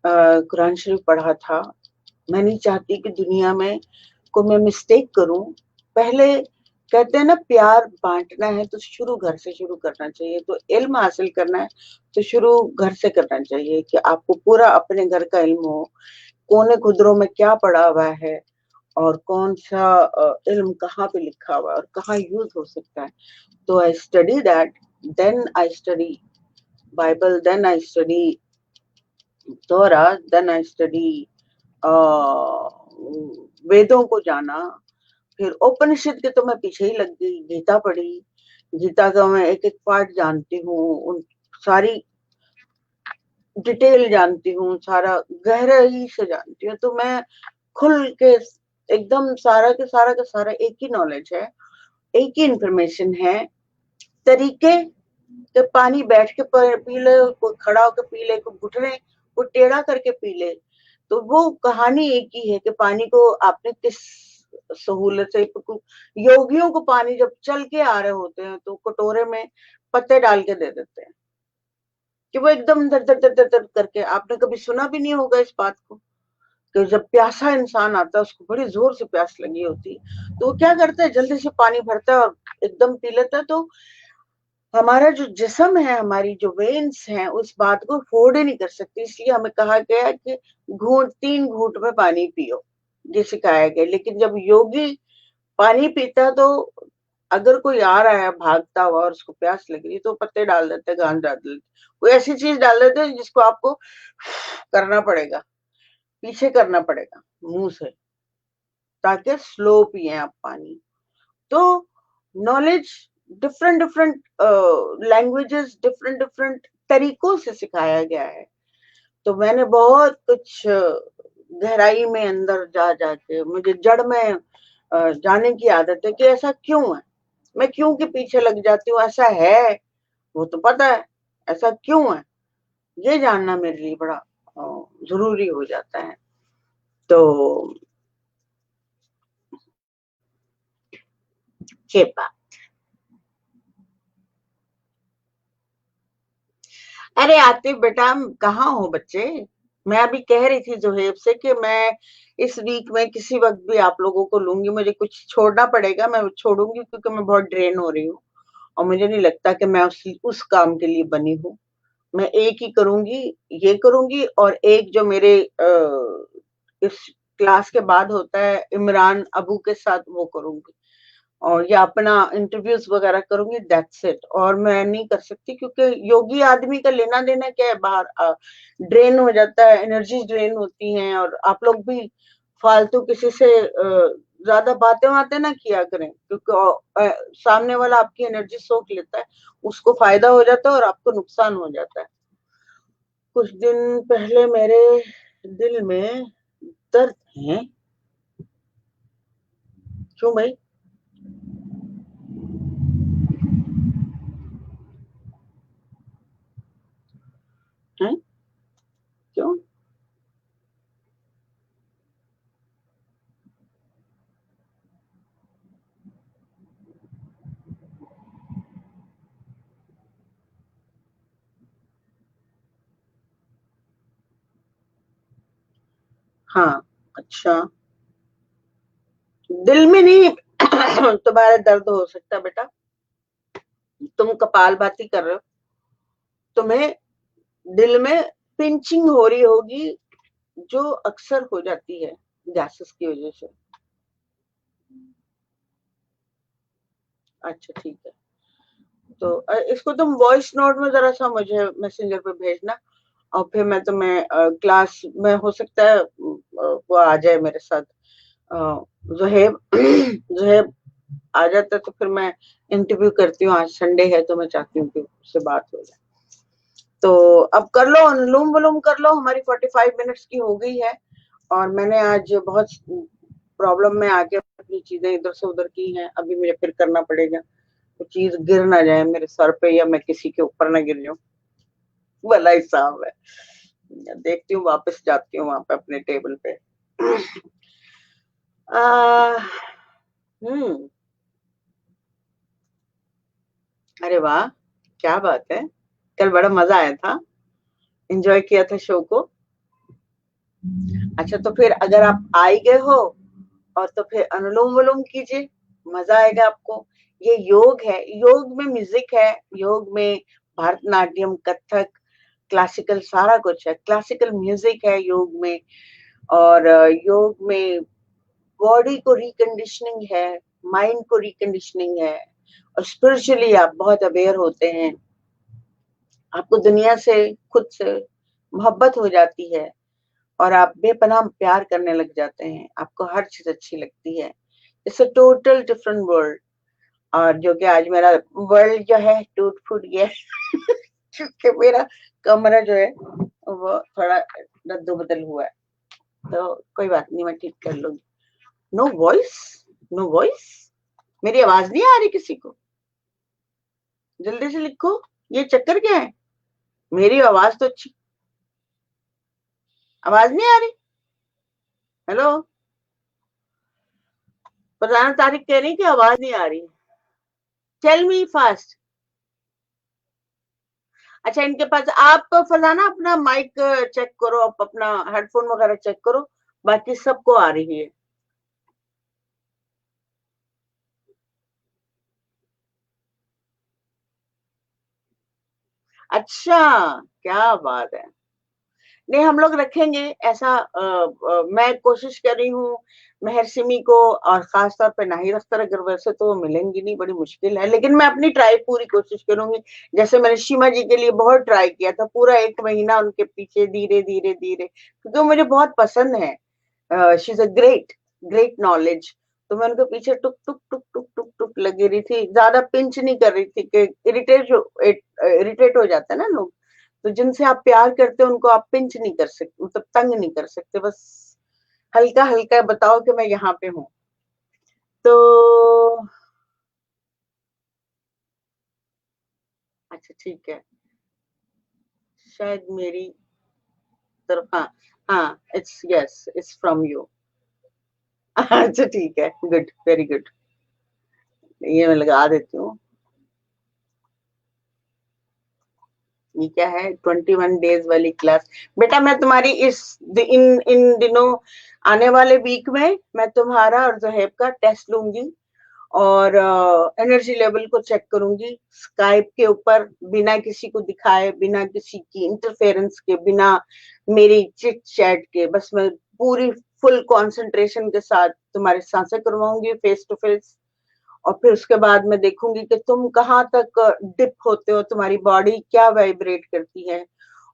कुरान शरीफ पढ़ा था। मैं नहीं चाहती कि दुनिया में को मैं मिस्टेक करूं। पहले कहते हैं ना, प्यार बांटना है तो शुरू घर से शुरू करना चाहिए। तो इल्म हासिल करना है तो शुरू घर से करना चाहिए, कि आपको पूरा अपने घर का इल्म हो, कोने खुदरों में क्या पड़ा हुआ है, और कौन सा इल्म कहाँ पे लिखा हुआ है और कहाँ यूज हो सकता है। तो I study that, then I study Bible, then I study Torah, then I study वेदों को जाना। फिर उपनिषद के तो मैं पीछे ही लग गई, गीता पढ़ी, गीता का मैं एक एक पार्ट जानती हूँ, उन सारी डिटेल जानती हूँ, सारा गहराई से जानती हूँ। तो मैं खुल के एकदम सारा का सारा एक ही नॉलेज है, एक ही इंफॉर्मेशन है। तरीके के पानी बैठ के पी ले, कोई खड़ा होकर पी ले, कोई घुटने को टेढ़ा करके पी ले, तो वो कहानी एक ही है कि पानी को आपने किस सहूलत से। योगियों को पानी जब चल के आ रहे होते हैं तो कटोरे में पत्ते डाल के दे देते हैं, कि वो एकदम दर दर दर दर दर करके। आपने कभी सुना भी नहीं होगा इस बात को, कि जब प्यासा इंसान आता है, उसको बड़ी जोर से प्यास लगी होती है, तो वो क्या करता है, जल्दी से पानी भरता है और एकदम पी लेता है। तो हमारा जो जिस्म है, हमारी जो वेन्स हैं, उस बात को अफोर्ड ही नहीं कर सकती, इसलिए हमें कहा गया है कि घूंट 3 घूंट में पानी पियो, ये सिखाया गया। लेकिन जब योगी पानी पीता है तो अगर कोई आ रहा है भागता हुआ और उसको प्यास लग रही है, तो पत्ते डाल देते हैं, गांठ डाल देते हैं, कोई ऐसी चीज डाल देते हैं जिसको आपको करना पड़ेगा, पीछे करना पड़ेगा मुंह से, ताकि स्लो पिए आप पानी। तो knowledge different different languages, different different तरीकों से सिखाया गया है। तो मैंने बहुत कुछ गहराई में अंदर जा जाके, मुझे जड़ में जाने की आदत है कि ऐसा क्यों है, मैं क्यों के पीछे लग जाती हूँ। ऐसा है वो तो पता है, ऐसा क्यों है ये जानना मेरे लिए बड़ा जरूरी हो जाता है। तो चेपा, अरे आतिफ बेटा, कहाँ हो बच्चे? मैं अभी कह रही थी जोहेब से कि मैं इस वीक में किसी वक्त भी आप लोगों को लूंगी, मुझे कुछ छोड़ना पड़ेगा, मैं छोड़ूंगी क्योंकि मैं बहुत ड्रेन हो रही हूँ, और मुझे नहीं लगता कि मैं उस काम के लिए बनी हूँ। मैं एक ही करूंगी, ये करूंगी, और एक जो मेरे इस क्लास के बाद होता है इमरान अबू के साथ, वो करूंगी, और या अपना इंटरव्यूज वगैरह करूंगी, दैट्स इट। और मैं नहीं कर सकती, क्योंकि योगी आदमी का लेना देना क्या है, बाहर ड्रेन हो जाता है, एनर्जी ड्रेन होती हैं। और आप लोग भी फालतू किसी से ज्यादा बातें बातें ना किया करें, क्योंकि सामने वाला आपकी एनर्जी सोख लेता है, उसको फायदा हो जाता है और आपको नुकसान हो जाता है। कुछ दिन पहले मेरे दिल में दर्द है। क्यों भाई? है? क्यों? हाँ, अच्छा, दिल में नहीं तुम्हारा दर्द हो सकता बेटा, तुम कपालभाति कर रहे हो, तुम्हें दिल में पिंचिंग हो रही होगी, जो अक्सर हो जाती है गैसेस की वजह से। अच्छा ठीक है, तो इसको तुम वॉइस नोट में जरा सा मुझे मैसेंजर पे भेजना, और फिर मैं तुम्हें क्लास में हो सकता है वो आ जाए मेरे साथ, जोहेब जोहेब आ जाता है, तो फिर मैं इंटरव्यू करती हूँ। आज संडे है तो मैं चाहती हूँ कि उससे बात हो जाए। तो अब कर लो, अनुलोम विलोम कर लो, हमारी 45 मिनट्स की हो गई है। और मैंने आज बहुत प्रॉब्लम में आके अपनी चीजें इधर से उधर की हैं, अभी मुझे फिर करना पड़ेगा, वो चीज गिर ना जाए मेरे सर पे, या मैं किसी के ऊपर ना गिर जाऊं, भला ही साहब है। देखती हूँ, वापस जाती हूँ वहां पे अपने टेबल पे। आ, हम्म, अरे वाह, क्या बात है, कल बड़ा मजा आया था, एंजॉय किया था शो को। अच्छा, तो फिर अगर आप आ ही गए हो, और तो फिर अनुलोम विलोम कीजिए, मजा आएगा आपको। ये योग है, योग में म्यूजिक है, योग में भरतनाट्यम, कथक, क्लासिकल सारा कुछ है। क्लासिकल म्यूजिक है योग में, और योग में बॉडी को रिकंडीशनिंग है, माइंड को रिकंडीशनिंग है, और स्पिरिचुअली आप बहुत अवेयर होते हैं। आपको दुनिया से, खुद से मोहब्बत हो जाती है, और आप बेपनाह प्यार करने लग जाते हैं। आपको हर चीज अच्छी लगती है। It's a total different world. और जो कि आज मेरा वर्ल्ड जो है टूट फूट गया क्योंकि मेरा कमरा जो है वो थोड़ा रद्दो बदल हुआ है, तो कोई बात नहीं, मैं ठीक कर लूंगी। नो वॉइस, नो वॉइस, मेरी आवाज नहीं आ रही किसी को? जल्दी से लिखो, ये चक्कर क्या है? मेरी आवाज तो अच्छी, आवाज नहीं आ रही। हेलो, फरजाना तारिक कह रही कि आवाज नहीं आ रही। Tell me fast. अच्छा, इनके पास आप फरजाना अपना माइक चेक करो, आप अपना हेडफोन वगैरह चेक करो, बाकी सबको आ रही है। अच्छा, क्या बात है। नहीं, हम लोग रखेंगे ऐसा। मैं कोशिश कर रही हूँ मेहर सिमी को, और खास तौर पे नाहिद अख्तर, अगर वैसे तो वो मिलेंगी नहीं, बड़ी मुश्किल है, लेकिन मैं अपनी ट्राई पूरी कोशिश करूंगी। जैसे मैंने सीमा जी के लिए बहुत ट्राई किया था, पूरा 1 महीना उनके पीछे धीरे धीरे धीरे, क्योंकि वो मुझे बहुत पसंद है। She is a great, great knowledge. तो मैं उनके पीछे टुक टुक टुक टुक टुक टुक लगी रही थी, ज्यादा पिंच नहीं कर रही थी कि इरिटेट हो जाता है ना लोग। तो जिनसे आप प्यार करते हो उनको आप पिंच नहीं कर सकते, मतलब तंग नहीं कर सकते, बस हल्का हल्का बताओ कि मैं यहाँ पे हूँ। तो अच्छा ठीक है, शायद मेरी तरफ, हाँ, हाँ, it's yes, it's from you. अच्छा ठीक है, गुड, वेरी गुड। ये मैं लगा देती हूँ। ये क्या है, 21 डेज वाली क्लास? बेटा मैं तुम्हारी इन इन दिनों, आने वाले वीक में मैं तुम्हारा और जोहेब का टेस्ट लूंगी, और एनर्जी लेवल को चेक करूंगी स्काइप के ऊपर, बिना किसी को दिखाए, बिना किसी की इंटरफेरेंस के, बिना मेरी चिट चैट के, बस मैं पूरी फुल कंसंट्रेशन के साथ तुम्हारे सांसें करवाऊंगी फेस टू फेस। और फिर उसके बाद मैं देखूंगी कि तुम कहाँ तक डिप होते हो, तुम्हारी बॉडी क्या वाइब्रेट करती है,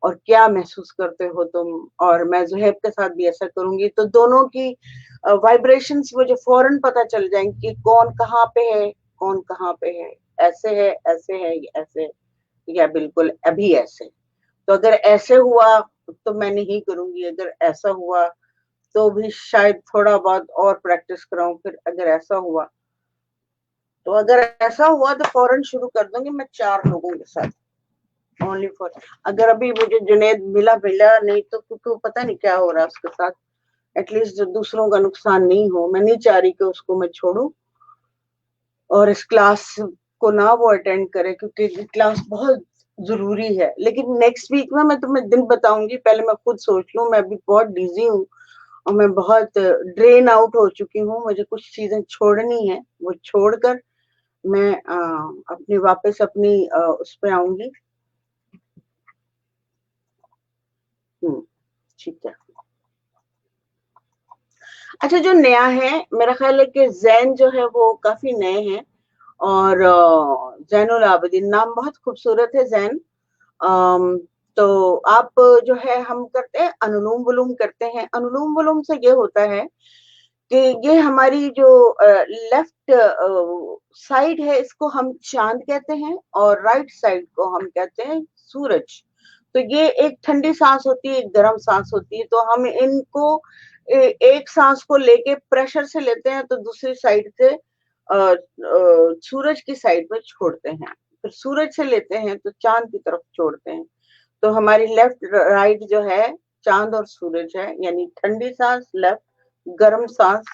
और क्या महसूस करते हो तुम। और मैं जुहैब के साथ भी ऐसा करूंगी, तो दोनों की वाइब्रेशंस मुझे फौरन पता चल जाएंगी कि कौन कहाँ पे है, कौन कहाँ पे है, ऐसे है, ऐसे है, ऐसे है, या बिल्कुल अभी ऐसे। तो अगर ऐसे हुआ तो मैं नहीं करूंगी, अगर ऐसा हुआ तो भी शायद थोड़ा बहुत और प्रैक्टिस कराऊं, फिर अगर ऐसा हुआ, तो अगर ऐसा हुआ तो फौरन शुरू कर दूंगी मैं 4 लोगों के साथ, ओनली फॉर। अगर अभी मुझे जुनेद मिला मिला नहीं तो, क्योंकि पता नहीं क्या हो रहा है उसके साथ, एटलीस्ट दूसरों का नुकसान नहीं हो। मैं नहीं चाह रही कि उसको मैं छोड़ू और इस क्लास को ना वो अटेंड करे, क्योंकि क्लास बहुत जरूरी है। लेकिन नेक्स्ट वीक में मैं तुम्हें दिन बताऊंगी, पहले मैं खुद सोच लूं, मैं अभी बहुत बिजी हूँ, और मैं बहुत ड्रेन आउट हो चुकी हूँ, मुझे कुछ चीजें छोड़नी है, वो छोड़कर मैं अपनी वापस अपनी उस पे आऊंगी। ठीक है। अच्छा, जो नया है, मेरा ख्याल है कि जैन जो है वो काफी नए हैं, और जैनुल आबदीन नाम बहुत खूबसूरत है, जैन। अम, तो आप जो है, हम करते हैं अनुलोम विलोम करते हैं। अनुलोम विलोम से ये होता है कि ये हमारी जो लेफ्ट साइड है, इसको हम चांद कहते हैं, और राइट साइड को हम कहते हैं सूरज। तो ये एक ठंडी सांस होती है, एक गर्म सांस होती है, तो हम इनको एक सांस को लेके प्रेशर से लेते हैं, तो दूसरी साइड से सूरज की साइड में छोड़ते हैं, फिर सूरज से लेते हैं तो चांद की तरफ छोड़ते हैं। तो हमारी लेफ्ट राइट जो है, चांद और सूरज है, यानी ठंडी सांस लेफ्ट, गर्म सांस,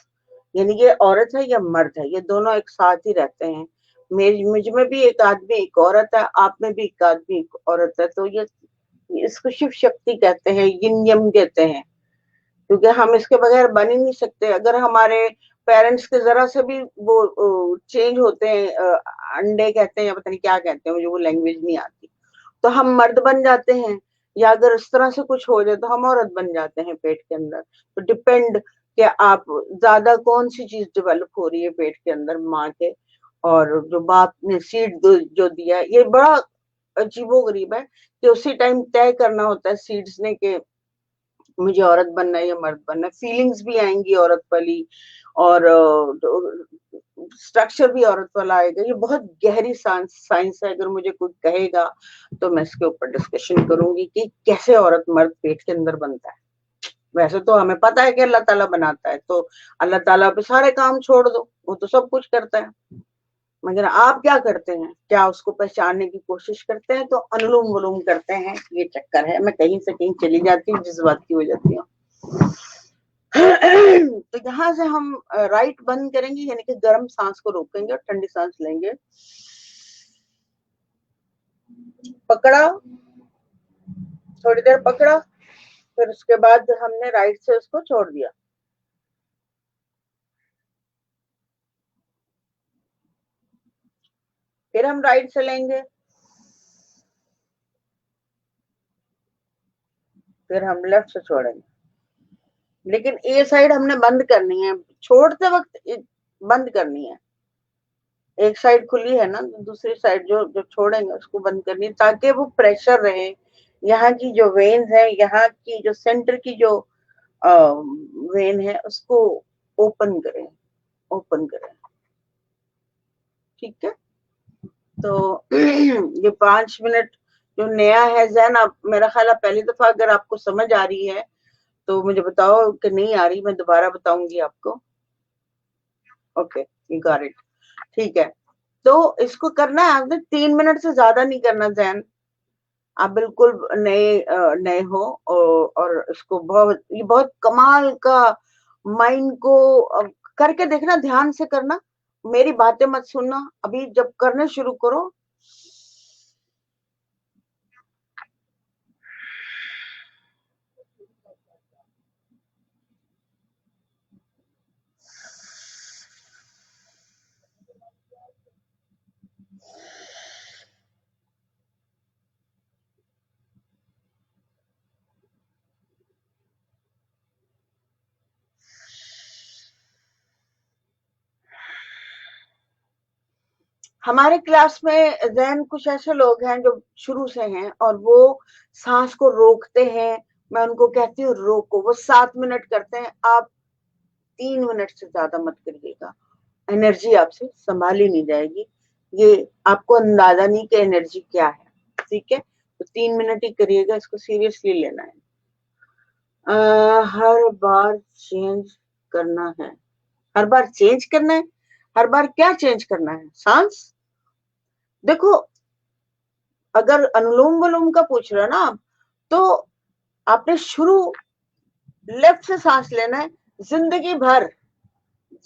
यानी ये औरत है या मर्द है, ये दोनों एक साथ ही रहते हैं। मुझ में भी एक आदमी एक औरत है, आप में भी एक आदमी एक औरत है, तो ये इसको शिव शक्ति कहते हैं, यिन यम कहते हैं। क्योंकि हम इसके बगैर बन ही नहीं सकते। अगर हमारे पेरेंट्स के जरा से भी वो चेंज होते हैं, अंडे कहते हैं या पता नहीं क्या कहते हैं, मुझे वो लैंग्वेज नहीं आती, तो हम मर्द बन जाते हैं। या अगर इस तरह से कुछ हो जाए तो हम औरत बन जाते हैं पेट के अंदर। तो डिपेंड कि आप ज्यादा कौन सी चीज डेवलप हो रही है पेट के अंदर माँ के, और जो बाप ने सीड जो दिया है, ये बड़ा अजीबोगरीब है कि उसी टाइम तय करना होता है सीड्स ने कि मुझे औरत बनना है या मर्द बनना है। फीलिंग्स भी आएंगी औरत वाली, और स्ट्रक्चर भी औरत वाला आएगा। ये बहुत गहरी साइंस है। अगर मुझे कोई कहेगा तो मैं इसके ऊपर डिस्कशन करूंगी कि कैसे औरत मर्द पेट के अंदर बनता है। वैसे तो हमें पता है कि अल्लाह ताला बनाता है, तो अल्लाह ताला पे सारे काम छोड़ दो, वो तो सब कुछ करता है। मगर आप क्या करते हैं, क्या उसको पहचानने की कोशिश करते हैं? तो अनुलोम विलोम करते हैं। ये चक्कर है, मैं कहीं से कहीं चली जाती हूँ, जिस बात की हो जाती हूँ। तो यहाँ से हम राइट बंद करेंगे, यानी कि गर्म सांस को रोकेंगे और ठंडी सांस लेंगे। पकड़ा, थोड़ी देर पकड़ा, फिर उसके बाद हमने राइट से उसको छोड़ दिया। फिर हम राइट से लेंगे, फिर हम लेफ्ट से छोड़ेंगे। लेकिन ये साइड हमने बंद करनी है, छोड़ते वक्त बंद करनी है। एक साइड खुली है ना, तो दूसरी साइड जो जो छोड़ेंगे उसको बंद करनी है, ताकि वो प्रेशर रहे। यहाँ की जो वेन्स है, यहाँ की जो सेंटर की जो वेन है, उसको ओपन करें, ओपन करें। ठीक है, तो ये 5 मिनट जो नया है जैन, आप मेरा ख्याल है पहली दफा अगर आपको समझ आ रही है तो मुझे बताओ, कि नहीं आ रही मैं दोबारा बताऊंगी आपको। Okay, you got it. ठीक है, तो इसको करना है आपने 3 मिनट से ज्यादा नहीं करना जैन। आप बिल्कुल नए हो, और इसको बहुत, ये बहुत कमाल का, माइंड को करके देखना, ध्यान से करना, मेरी बातें मत सुनना। अभी जब करने शुरू करो, हमारे क्लास में जैन कुछ ऐसे लोग हैं जो शुरू से हैं और वो सांस को रोकते हैं। मैं उनको कहती हूँ रोको, वो 7 मिनट करते हैं। आप 3 मिनट से ज्यादा मत करिएगा, एनर्जी आपसे संभाली नहीं जाएगी। ये आपको अंदाजा नहीं कि एनर्जी क्या है। ठीक है, तो 3 मिनट ही करिएगा, इसको सीरियसली लेना है। हर बार चेंज करना है, हर बार चेंज करना है। हर बार क्या चेंज करना है? सांस। देखो, अगर अनुलोम विलोम का पूछ रहे हो ना आप, तो आपने शुरू लेफ्ट से सांस लेना है जिंदगी भर।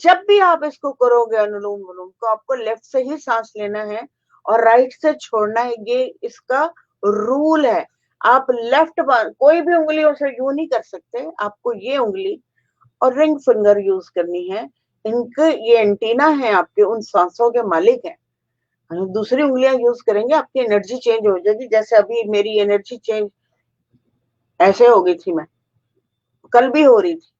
जब भी आप इसको करोगे अनुलोम विलोम को, आपको लेफ्ट से ही सांस लेना है और राइट से छोड़ना है। ये इसका रूल है। आप लेफ्ट कोई भी उंगलियों से यूं नहीं कर सकते, आपको ये उंगली और रिंग फिंगर यूज करनी है। इनके ये एंटीना है, आपके उन सांसों के मालिक हैं। दूसरी उंगलियां यूज करेंगे, आपकी एनर्जी चेंज हो जाएगी। जैसे अभी मेरी एनर्जी चेंज ऐसे हो गई थी, मैं कल भी हो रही थी।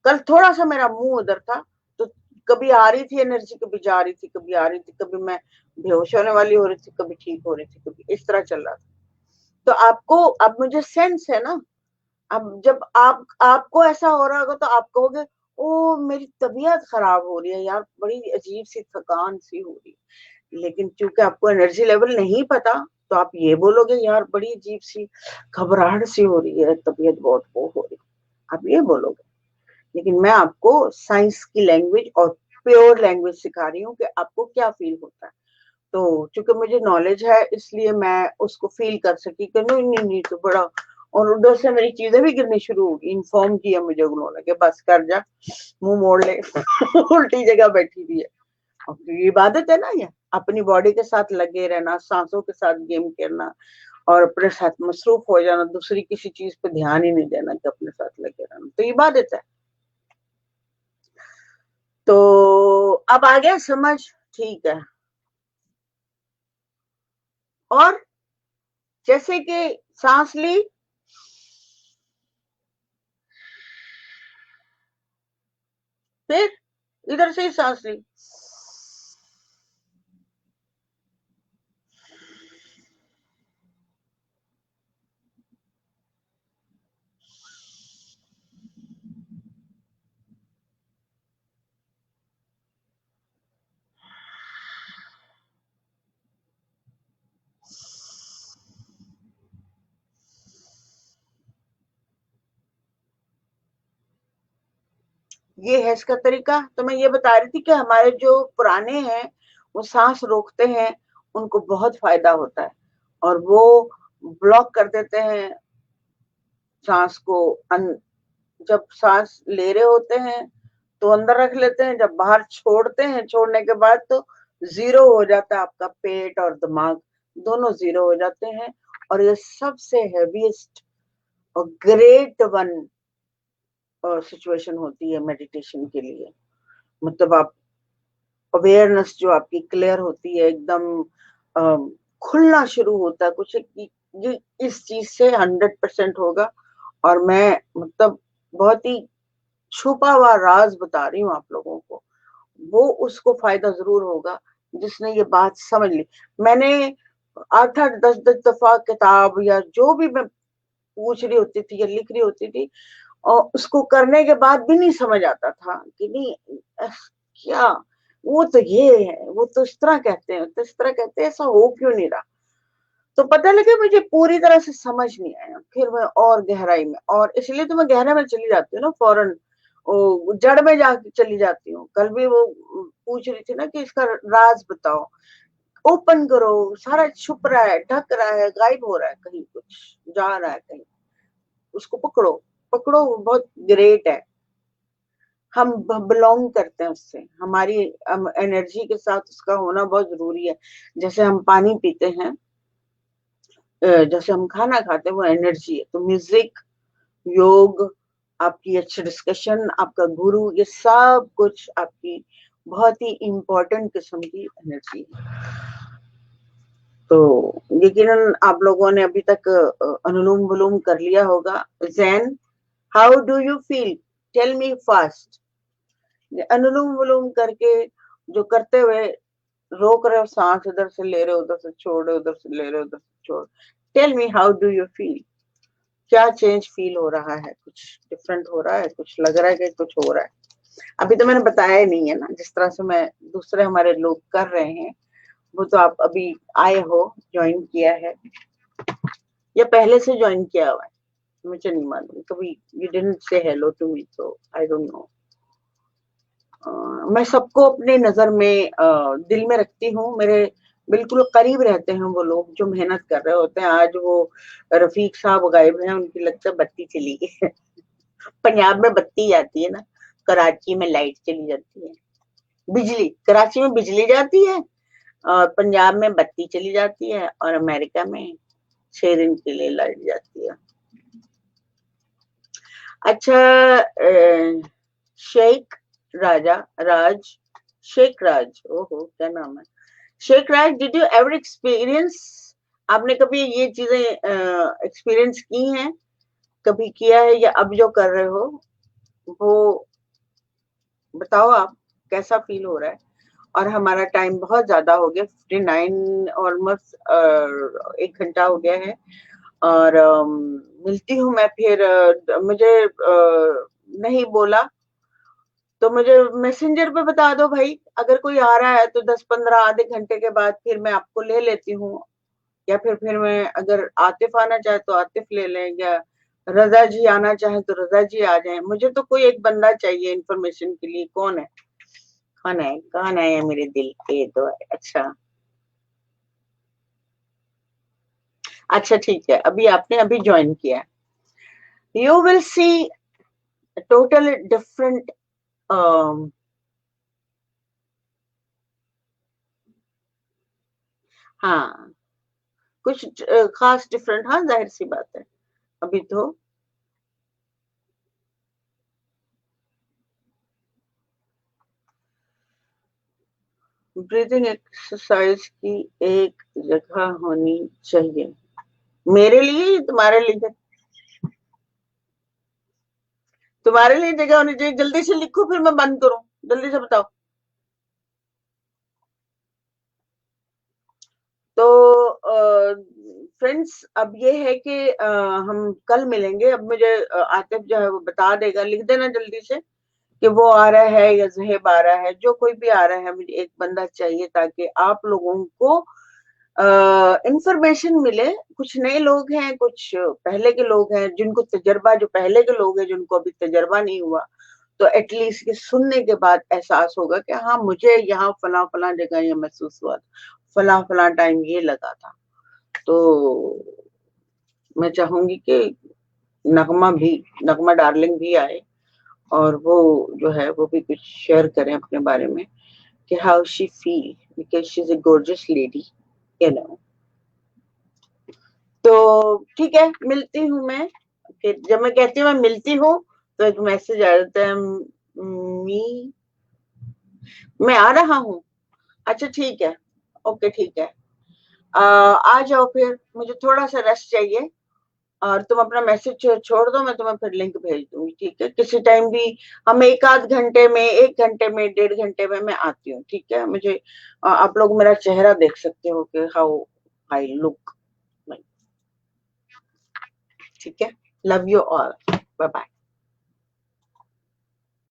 कल थोड़ा सा मेरा मुंह उधर था, तो कभी आ रही थी एनर्जी, कभी जा रही थी, कभी आ रही थी, कभी मैं बेहोश होने वाली हो रही थी, कभी ठीक हो रही थी, कभी इस तरह चल रहा था। तो आपको अब मुझे सेंस है ना। अब जब आपको ऐसा हो रहा होगा तो आप कहोगे ओ मेरी तबीयत खराब हो रही है यार, बड़ी अजीब सी थकान सी हो रही है। लेकिन क्योंकि आपको एनर्जी लेवल नहीं पता, तो आप ये बोलोगे यार बड़ी अजीब सी घबराहट सी हो रही है, तबीयत बहुत वो हो रही है, आप ये बोलोगे। लेकिन मैं आपको साइंस की लैंग्वेज और प्योर लैंग्वेज सिखा रही हूँ कि आपको क्या फील होता है। तो चूंकि मुझे नॉलेज है, इसलिए मैं उसको फील कर सकी कि नहीं नहीं नहीं, तो बड़ा। और उधर से मेरी चीजें भी गिरनी शुरू होगी। इन्फॉर्म किया मुझे उन्होंने कि बस कर जा, मुंह मोड़ ले। उल्टी जगह बैठी हुई है। और ये इबादत है ना, ये अपनी बॉडी के साथ लगे रहना, सांसों के साथ गेम खेलना। और अपने साथ मसरूफ हो जाना, दूसरी किसी चीज पे ध्यान ही नहीं देना कि अपने साथ लगे रहना, तो इबादत है। तो अब आ गया समझ? ठीक है। और जैसे कि सांस ली, फिर इधर से ही सांस ली, ये है इसका तरीका। तो मैं ये बता रही थी कि हमारे जो पुराने हैं वो सांस रोकते हैं, उनको बहुत फायदा होता है, और वो ब्लॉक कर देते हैं सांस को। जब सांस ले रहे होते हैं तो अंदर रख लेते हैं, जब बाहर छोड़ते हैं, छोड़ने के बाद तो जीरो हो जाता है, आपका पेट और दिमाग दोनों जीरो हो जाते हैं। और ये सबसे हैवीएस्ट और ग्रेट वन सिचुएशन होती है मेडिटेशन के लिए। मतलब आप अवेयरनेस जो आपकी क्लियर होती है, एकदम खुलना शुरू होता है कुछ ये इस चीज से 100% होगा। और मैं मतलब बहुत ही छुपा हुआ राज बता रही हूँ आप लोगों को, वो उसको फायदा जरूर होगा जिसने ये बात समझ ली। मैंने 8-8 10-10 दफा किताब या जो भी मैं पूछ रही होती थी या लिख रही होती थी, और उसको करने के बाद भी नहीं समझ आता था कि नहीं क्या, वो तो ये है, वो तो इस तरह कहते हैं, तो इस तरह कहते हैं, ऐसा हो क्यों नहीं रहा। तो पता लगे मुझे पूरी तरह से समझ नहीं आया, फिर मैं और गहराई में, और इसलिए तो मैं गहराई में चली जाती हूँ ना फौरन, जड़ में जाके चली जाती हूँ। कल भी वो पूछ रही थी ना कि इसका राज बताओ, ओपन करो, सारा छुप रहा है, ढक रहा है, गायब हो रहा है, कहीं कुछ जा रहा है कहीं, उसको पकड़ो। पकड़ो, वो बहुत ग्रेट है। हम बिलोंग करते हैं उससे, हमारी एनर्जी के साथ उसका होना बहुत जरूरी है। जैसे हम पानी पीते हैं, जैसे हम खाना खाते हैं, वो एनर्जी है। तो म्यूजिक, योग, आपकी अच्छी डिस्कशन, आपका गुरु, ये सब कुछ आपकी बहुत ही इम्पोर्टेंट किस्म की एनर्जी है। तो यकीनन आप लोगों ने अभी तक अनुलोम विलोम कर लिया होगा। Jain, how do you feel? Tell me fast. Anulom vilom करके जो करते हुए रोक रहे हो सांस, इधर से ले रहे हो, उधर से छोड़ रहे हो, उधर से ले रहे हो, उधर से छोड़। Tell me how do you feel? क्या चेंज फील हो रहा है? कुछ डिफरेंट हो रहा है? कुछ लग रहा है कि कुछ हो रहा है? अभी तो मैंने बताया ही नहीं है ना, जिस तरह से मैं दूसरे हमारे लोग कर रहे हैं, वो तो आप अभी आए हो, ज्वाइन किया है, या पहले से ज्वाइन किया हुआ है, मुझे नहीं मालूम। कभी you didn't say hello to me, तो आई डोंट नो। मैं सबको अपनी नजर में दिल में रखती हूँ। मेरे बिल्कुल करीब रहते हैं वो लोग जो मेहनत कर रहे होते हैं। आज वो रफीक साहब गायब हैं, उनकी लगता है बत्ती चली गई। पंजाब में बत्ती जाती है ना, कराची में लाइट चली जाती है, बिजली, कराची में बिजली जाती है, और पंजाब में बत्ती चली जाती है, और अमेरिका में 6 दिन के लिए लाइट जाती है। अच्छा, शेख राजा राज, शेख राज, ओहो क्या नाम है, शेख राज, डिड यू एवर एक्सपीरियंस, आपने कभी ये चीजें एक्सपीरियंस की हैं? कभी किया है, या अब जो कर रहे हो वो बताओ आप, कैसा फील हो रहा है? और हमारा टाइम बहुत ज्यादा हो गया, 59 ऑलमोस्ट, 1 घंटा हो गया है। और मिलती हूँ मैं फिर। मुझे नहीं बोला तो मुझे मैसेंजर पे बता दो भाई, अगर कोई आ रहा है तो 10-15 आधे घंटे के बाद फिर मैं आपको ले लेती हूँ। या फिर मैं, अगर आतिफ आना चाहे तो आतिफ ले लें, या रजा जी आना चाहे तो रजा जी आ जाए। मुझे तो कोई एक बंदा चाहिए इन्फॉर्मेशन के लिए। कौन है? कौन है? कौन है मेरे दिल पे तो है। अच्छा, अच्छा ठीक है, अभी आपने अभी ज्वाइन किया। You will see total different. हाँ, कुछ खास डिफरेंट, हाँ जाहिर सी बात है अभी तो। ब्रीदिंग एक्सरसाइज की एक जगह होनी चाहिए मेरे लिए, तुम्हारे लिए? तुम्हारे लिए जगह होनी चाहिए, जल्दी से लिखो फिर मैं बंद करूं, जल्दी से बताओ। तो फ्रेंड्स अब ये है कि हम कल मिलेंगे। अब मुझे आतिफ जो है वो बता देगा, लिख देना जल्दी से कि वो आ रहा है या ज़ुहैब आ रहा है, जो कोई भी आ रहा है, मुझे एक बंदा चाहिए ताकि आप लोगों को इंफॉर्मेशन मिले। कुछ नए लोग हैं, कुछ पहले के लोग हैं, जिनको तजर्बा, जो पहले के लोग हैं जिनको अभी तजर्बा नहीं हुआ, तो एटलीस्ट ये सुनने के बाद एहसास होगा कि हाँ मुझे यहाँ फला फला जगह ये महसूस हुआ, फला फला टाइम ये लगा था। तो मैं चाहूंगी कि नगमा डार्लिंग भी आए और वो जो है वो भी कुछ शेयर करें अपने बारे में कि how she feel, because she is a gorgeous lady, you know. तो ठीक है, मिलती हूँ मैं। फिर जब मैं कहती हूँ मैं मिलती हूँ तो एक मैसेज आ जाता है, मी मैं आ रहा हूँ। अच्छा ठीक है, ओके ठीक है। आ जाओ फिर, मुझे थोड़ा सा रेस्ट चाहिए। और तुम अपना मैसेज छोड़ दो, मैं तुम्हें फिर लिंक भेज दूंगी, ठीक है? किसी टाइम भी हम एक आध घंटे में, 1 घंटे में, 1.5 घंटे में मैं आती हूँ, ठीक है? मुझे आप लोग मेरा चेहरा देख सकते हो कि हाउ आई लुक, ठीक है? Love you all, bye bye.